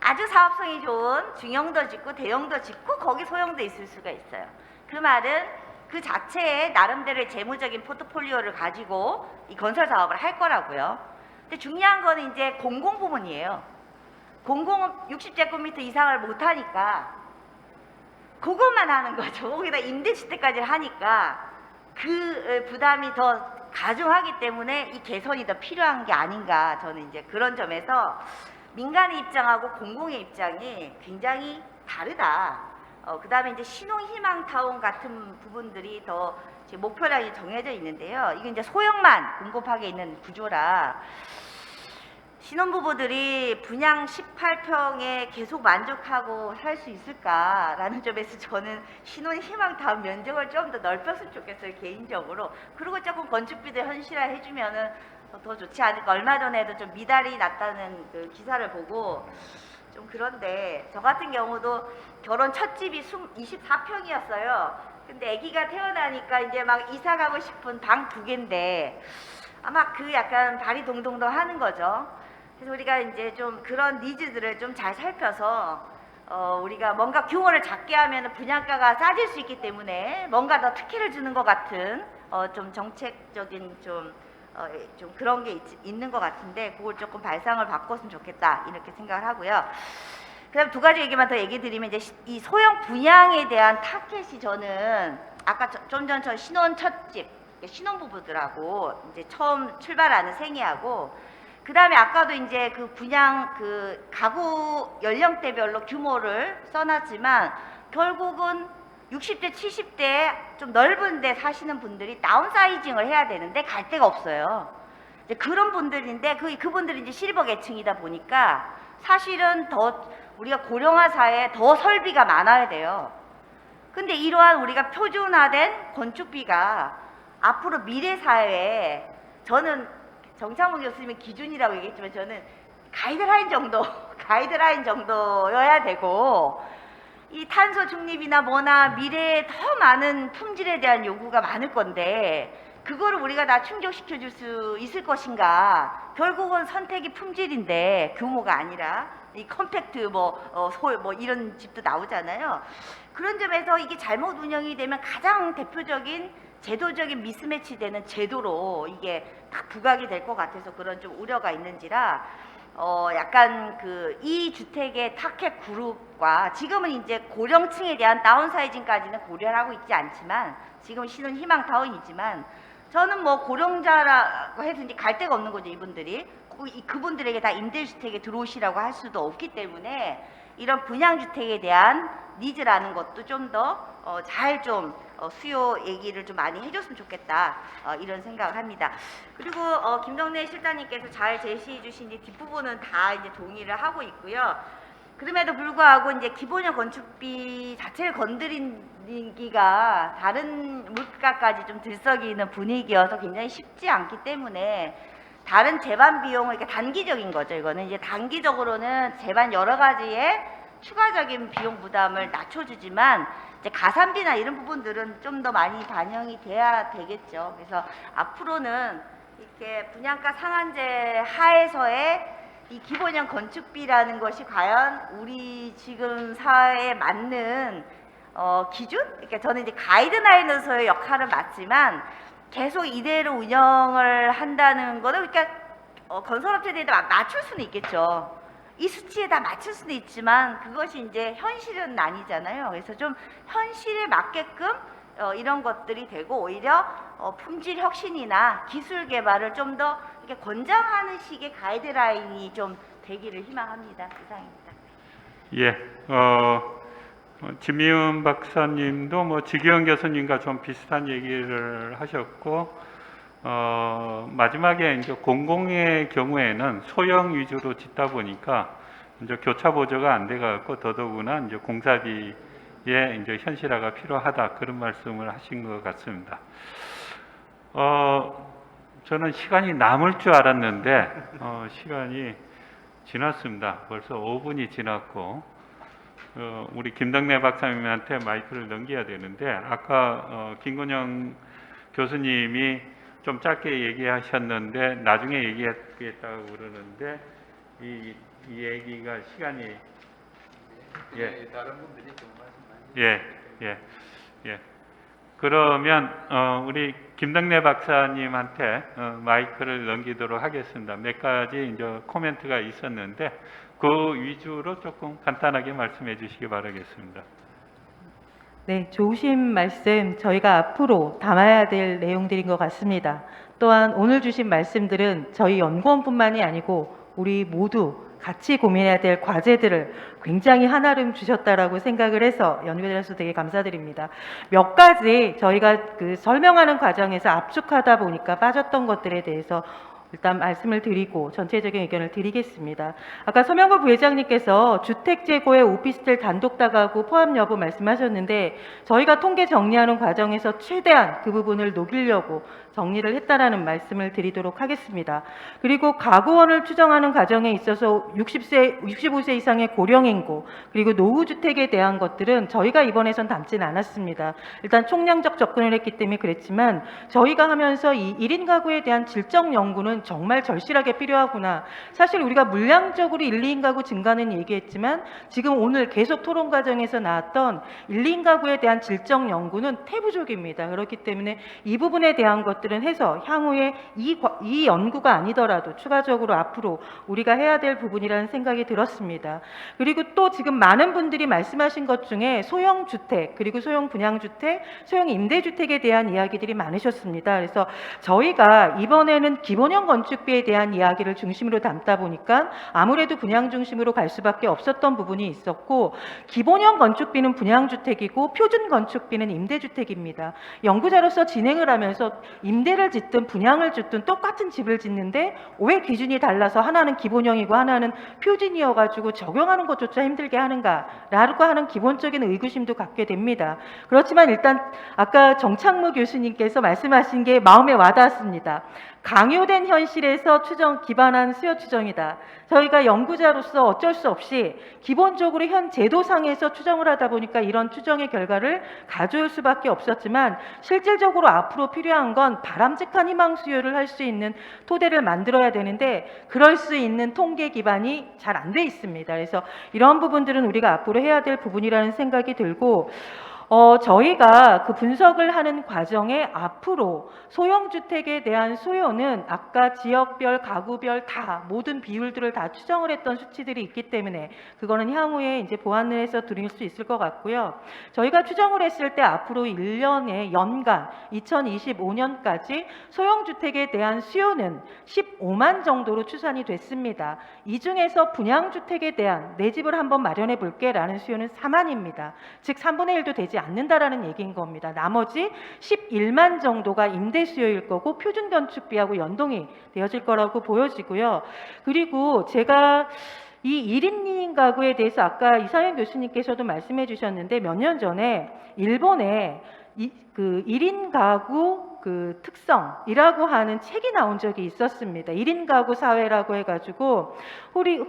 아주 사업성이 좋은 중형도 짓고 대형도 짓고 거기 소형도 있을 수가 있어요. 그 말은 그 자체에 나름대로의 재무적인 포트폴리오를 가지고 이 건설 사업을 할 거라고요. 근데 중요한 거는 이제 공공부문이에요. 공공은 60제곱미터 이상을 못 하니까 그것만 하는 거죠. 거기다 임대주택까지 하니까 그 부담이 더 가중하기 때문에 이 개선이 더 필요한 게 아닌가. 저는 이제 그런 점에서 민간의 입장하고 공공의 입장이 굉장히 다르다. 그 다음에 이제 신혼희망타운 같은 부분들이 더 지금 목표량이 정해져 있는데요. 이게 이제 소형만 공급하게 있는 구조라 신혼부부들이 분양 18평에 계속 만족하고 살 수 있을까라는 점에서 저는 신혼희망타운 면적을 좀 더 넓혔으면 좋겠어요, 개인적으로. 그리고 조금 건축비도 현실화 해주면은 더 좋지 않을까. 얼마 전에도 좀 미달이 났다는 그 기사를 보고 좀 그런데 저 같은 경우도 결혼 첫 집이 24평이었어요. 근데 아기가 태어나니까 이제 막 이사 가고 싶은 방 2개인데 아마 그 약간 발이 동동동 하는 거죠. 그래서 우리가 이제 좀 그런 니즈들을 좀 잘 살펴서 우리가 뭔가 규모를 작게 하면 분양가가 싸질 수 있기 때문에 뭔가 더 특혜를 주는 것 같은 좀 정책적인 좀 그런 게 있는 것 같은데 그걸 조금 발상을 바꿨으면 좋겠다 이렇게 생각을 하고요. 그다음 2가지 얘기만 더 얘기 드리면 이제 이 소형 분양에 대한 타켓이 저는 아까 좀 전 저 신혼 첫집 신혼부부들하고 이제 처음 출발하는 생애하고 그다음에 아까도 이제 그 분양 그 가구 연령대별로 규모를 써놨지만 결국은 60대 70대 좀 넓은 데 사시는 분들이 다운사이징을 해야 되는데 갈 데가 없어요. 이제 그런 분들인데 그분들이 이제 실버 계층이다 보니까 사실은 더 우리가 고령화 사회에 더 설비가 많아야 돼요. 근데 이러한 우리가 표준화된 건축비가 앞으로 미래 사회에 저는 정창훈 교수님이 기준이라고 얘기했지만 저는 가이드라인 정도여야 되고 이 탄소 중립이나 뭐나 미래에 더 많은 품질에 대한 요구가 많을 건데 그거를 우리가 다 충족시켜 줄 수 있을 것인가. 결국은 선택이 품질인데 규모가 아니라 이 컴팩트 뭐 이런 집도 나오잖아요. 그런 점에서 이게 잘못 운영이 되면 가장 대표적인 제도적인 미스매치 되는 제도로 이게 딱 부각이 될 것 같아서 그런 좀 우려가 있는지라 약간 그 이 주택의 타켓 그룹과 지금은 이제 고령층에 대한 다운사이징까지는 고려를 하고 있지 않지만 지금 신혼 희망타운이지만 저는 뭐 고령자라고 해서 이제 갈 데가 없는 거죠. 이분들이 그분들에게 다 임대주택에 들어오시라고 할 수도 없기 때문에 이런 분양주택에 대한 니즈라는 것도 좀 더 잘 좀 수요 얘기를 좀 많이 해줬으면 좋겠다 이런 생각을 합니다. 그리고 김정래 실장님께서 잘 제시해 주신 이 뒷부분은 다 이제 동의를 하고 있고요. 그럼에도 불구하고 이제 기본형 건축비 자체를 건드리기가 다른 물가까지 좀 들썩이는 분위기여서 굉장히 쉽지 않기 때문에 다른 제반 비용을 이렇게 단기적인 거죠. 이거는 이제 단기적으로는 제반 여러 가지의 추가적인 비용 부담을 낮춰주지만 이제 가산비나 이런 부분들은 좀 더 많이 반영이 돼야 되겠죠. 그래서 앞으로는 이렇게 분양가 상한제 하에서의 이 기본형 건축비라는 것이 과연 우리 지금 사회에 맞는 기준? 그러니까 저는 이제 가이드라인으로서의 역할은 맞지만 계속 이대로 운영을 한다는 거는 그러니까 건설업체들이 맞출 수는 있겠죠. 이 수치에 다 맞출 수는 있지만 그것이 이제 현실은 아니잖아요. 그래서 좀 현실에 맞게끔 이런 것들이 되고 오히려 품질 혁신이나 기술 개발을 좀 더 이렇게 권장하는 식의 가이드라인이 좀 되기를 희망합니다. 이상입니다. 예, 지미은 박사님도 뭐 지기현 교수님과 좀 비슷한 얘기를 하셨고, 마지막에 이제 공공의 경우에는 소형 위주로 짓다 보니까 이제 교차 보조가 안 돼갖고 더더구나 이제 공사비의 이제 현실화가 필요하다, 그런 말씀을 하신 것 같습니다. 저는 시간이 남을 줄 알았는데 시간이 지났습니다. 벌써 5분이 지났고, 우리 김덕래 박사님한테 마이크를 넘겨야 되는데, 아까 김건영 교수님이 좀 짧게 얘기하셨는데 나중에 얘기하겠다고 그러는데 이 얘기가 시간이 다른 분들이 좀 말씀하시죠. 예. 그러면 우리 김덕래 박사님한테 마이크를 넘기도록 하겠습니다. 몇 가지 이제 코멘트가 있었는데 그 위주로 조금 간단하게 말씀해 주시기 바라겠습니다. 네, 좋으신 말씀 저희가 앞으로 담아야 될 내용들인 것 같습니다. 또한 오늘 주신 말씀들은 저희 연구원뿐만이 아니고 우리 모두 같이 고민해야 될 과제들을 굉장히 한아름 주셨다라고 생각을 해서 연구자로서 되게 감사드립니다. 몇 가지 저희가 그 설명하는 과정에서 압축하다 보니까 빠졌던 것들에 대해서 일단 말씀을 드리고 전체적인 의견을 드리겠습니다. 아까 서명구 부회장님께서 주택 재고의 오피스텔 단독 다가구 포함 여부 말씀하셨는데, 저희가 통계 정리하는 과정에서 최대한 그 부분을 녹이려고 정리를 했다라는 말씀을 드리도록 하겠습니다. 그리고 가구원을 추정하는 과정에 있어서 65세 이상의 고령인구 그리고 노후주택에 대한 것들은 저희가 이번에선 담지는 않았습니다. 일단 총량적 접근을 했기 때문에 그랬지만, 저희가 하면서 이 1인 가구에 대한 질적 연구는 정말 절실하게 필요하구나. 사실 우리가 물량적으로 1, 2인 가구 증가는 얘기했지만 지금 오늘 계속 토론 과정에서 나왔던 1, 2인 가구에 대한 질적 연구는 태부족입니다. 그렇기 때문에 이 부분에 대한 것들은 해서 향후에 이 연구가 아니더라도 추가적으로 앞으로 우리가 해야 될 부분이라는 생각이 들었습니다. 그리고 또 지금 많은 분들이 말씀하신 것 중에 소형주택 그리고 소형 분양주택, 소형 임대주택에 대한 이야기들이 많으셨습니다. 그래서 저희가 이번에는 기본형 건축비에 대한 이야기를 중심으로 담다 보니까 아무래도 분양 중심으로 갈 수밖에 없었던 부분이 있었고, 기본형 건축비는 분양주택이고 표준 건축비는 임대주택입니다. 연구자로서 진행을 하면서 임대를 짓든 분양을 짓든 똑같은 집을 짓는데 왜 기준이 달라서 하나는 기본형이고 하나는 표준이어가지고 적용하는 것조차 힘들게 하는가라고 하는 기본적인 의구심도 갖게 됩니다. 그렇지만 일단 아까 정창무 교수님께서 말씀하신 게 마음에 와닿았습니다. 강요된 현실에서 기반한 수요 추정이다. 저희가 연구자로서 어쩔 수 없이 기본적으로 현 제도상에서 추정을 하다 보니까 이런 추정의 결과를 가져올 수밖에 없었지만, 실질적으로 앞으로 필요한 건 바람직한 희망 수요를 할 수 있는 토대를 만들어야 되는데 그럴 수 있는 통계 기반이 잘 안 돼 있습니다. 그래서 이런 부분들은 우리가 앞으로 해야 될 부분이라는 생각이 들고, 저희가 그 분석을 하는 과정에 앞으로 소형주택에 대한 수요는 아까 지역별, 가구별 다 모든 비율들을 다 추정을 했던 수치들이 있기 때문에 그거는 향후에 이제 보완을 해서 드릴 수 있을 것 같고요. 저희가 추정을 했을 때 앞으로 1년에 연간 2025년까지 소형주택에 대한 수요는 15만 정도로 추산이 됐습니다. 이 중에서 분양주택에 대한 내 집을 한번 마련해 볼게 라는 수요는 4만입니다. 즉 3분의 1도 되지 않는다라는 얘기인 겁니다. 나머지 11만 정도가 임대 수요일 거고 표준 건축비하고 연동이 되어질 거라고 보여지고요. 그리고 제가 이 1인 2인 가구에 대해서 아까 이상현 교수님께서도 말씀해 주셨는데, 몇 년 전에 일본에 그 1인 가구 그 특성이라고 하는 책이 나온 적이 있었습니다. 1인 가구 사회라고 해가지고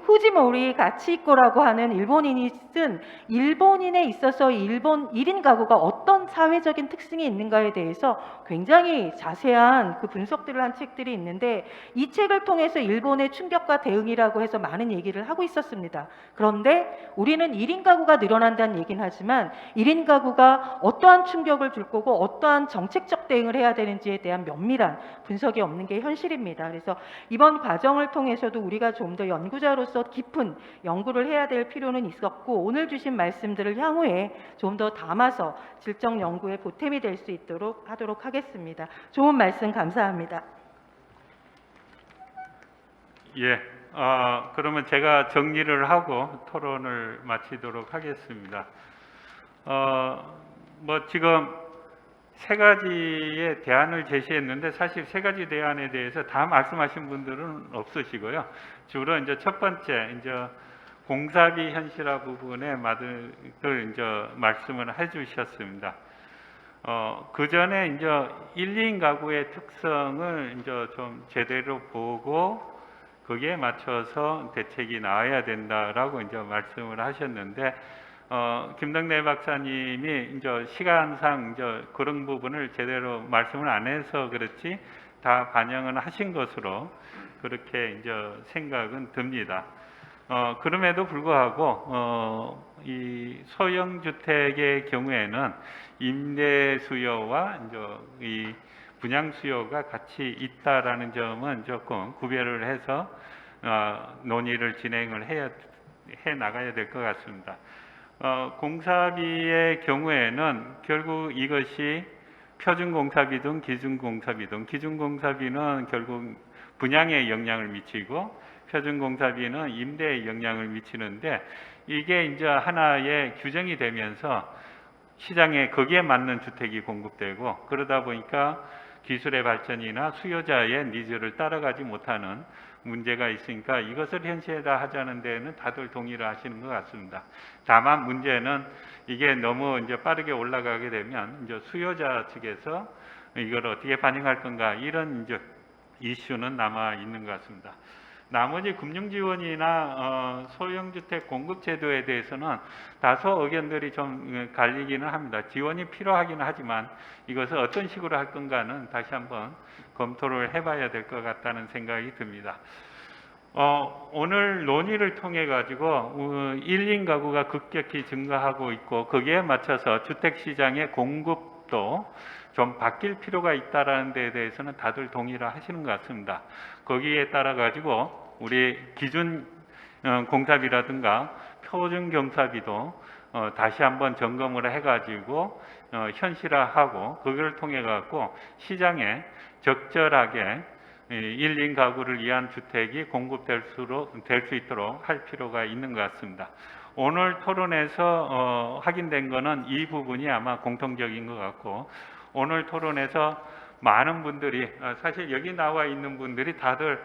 후지모리 가치이코라고 하는 일본인이 쓴 일본인에 있어서 일본 1인 가구가 어떤 사회적인 특징이 있는가에 대해서 굉장히 자세한 그 분석들을 한 책들이 있는데, 이 책을 통해서 일본의 충격과 대응이라고 해서 많은 얘기를 하고 있었습니다. 그런데 우리는 1인 가구가 늘어난다는 얘기는 하지만 1인 가구가 어떠한 충격을 줄 거고 어떠한 정책적 대응을 해야 되는지에 대한 면밀한 분석이 없는 게 현실입니다. 그래서 이번 과정을 통해서도 우리가 좀 더 연구자로서 깊은 연구를 해야 될 필요는 있었고, 오늘 주신 말씀들을 향후에 좀 더 담아서 질적 연구의 보탬이 될 수 있도록 하도록 하겠습니다. 좋은 말씀 감사합니다. 예, 그러면 제가 정리를 하고 토론을 마치도록 하겠습니다. 뭐 지금 세 가지의 대안을 제시했는데 사실 세 가지 대안에 대해서 다 말씀하신 분들은 없으시고요. 주로 이제 첫 번째 이제 공사비 현실화 부분에 을 이제 말씀을 해주셨습니다. 그 전에 이제 1, 2인 가구의 특성을 이제 좀 제대로 보고 거기에 맞춰서 대책이 나와야 된다라고 이제 말씀을 하셨는데, 김덕래 박사님이 이제 시간상 이제 그런 부분을 제대로 말씀을 안 해서 그렇지 다 반영을 하신 것으로 그렇게 이제 생각은 듭니다. 그럼에도 불구하고 이 소형 주택의 경우에는 임대 수요와 이제 이 분양 수요가 같이 있다라는 점은 조금 구별을 해서 논의를 진행을 해 나가야 될 것 같습니다. 공사비의 경우에는 결국 이것이 표준공사비든 기준공사비든 기준공사비는 결국 분양에 영향을 미치고 표준공사비는 임대에 영향을 미치는데, 이게 이제 하나의 규정이 되면서 시장에 거기에 맞는 주택이 공급되고, 그러다 보니까 기술의 발전이나 수요자의 니즈를 따라가지 못하는 문제가 있으니까 이것을 현실화하자는 데는 다들 동의를 하시는 것 같습니다. 다만 문제는 이게 너무 이제 빠르게 올라가게 되면 이제 수요자 측에서 이걸 어떻게 반영할 건가, 이런 이제 이슈는 남아 있는 것 같습니다. 나머지 금융 지원이나 소형주택 공급 제도에 대해서는 다소 의견들이 좀 갈리기는 합니다. 지원이 필요하기는 하지만 이것을 어떤 식으로 할 건가는 다시 한번 검토를 해봐야 될 것 같다는 생각이 듭니다. 오늘 논의를 통해 가지고 1인 가구가 급격히 증가하고 있고 거기에 맞춰서 주택 시장의 공급도 좀 바뀔 필요가 있다라는 데에 대해서는 다들 동의를 하시는 것 같습니다. 거기에 따라 가지고 우리 기준 공사비라든가 표준 경사비도 다시 한번 점검을 해가지고 현실화하고 그걸 통해 갖고 시장에 적절하게 1인 가구를 위한 주택이 공급될 수 있도록 할 필요가 있는 것 같습니다. 오늘 토론에서 확인된 거는 이 부분이 아마 공통적인 것 같고, 오늘 토론에서 많은 분들이 사실 여기 나와 있는 분들이 다들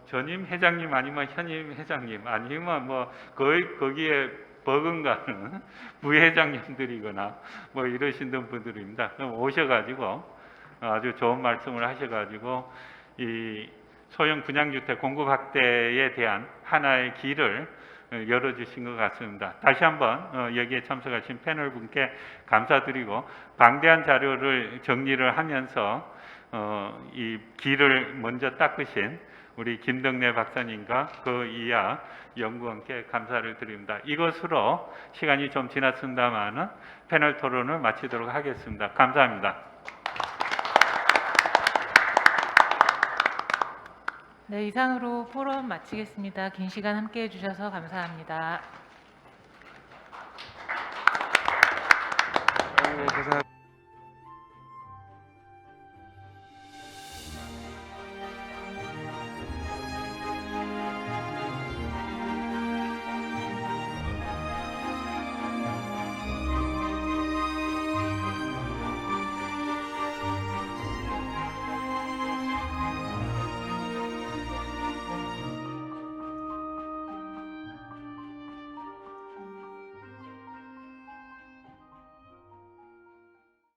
전임 회장님 아니면 현임 회장님 아니면 뭐 거기에 버금가는 부회장님들이거나 뭐 이러시는 분들입니다. 그럼 오셔가지고 아주 좋은 말씀을 하셔가지고 이 소형 분양주택 공급 확대에 대한 하나의 길을 열어주신 것 같습니다. 다시 한번 여기에 참석하신 패널 분께 감사드리고, 방대한 자료를 정리를 하면서 이 길을 먼저 닦으신 우리 김덕래 박사님과 그 이하 연구원께 감사를 드립니다. 이것으로 시간이 좀 지났습니다마는 패널 토론을 마치도록 하겠습니다. 감사합니다. 네, 이상으로 포럼 마치겠습니다. 긴 시간 함께해 주셔서 감사합니다. 고생하셨습니다.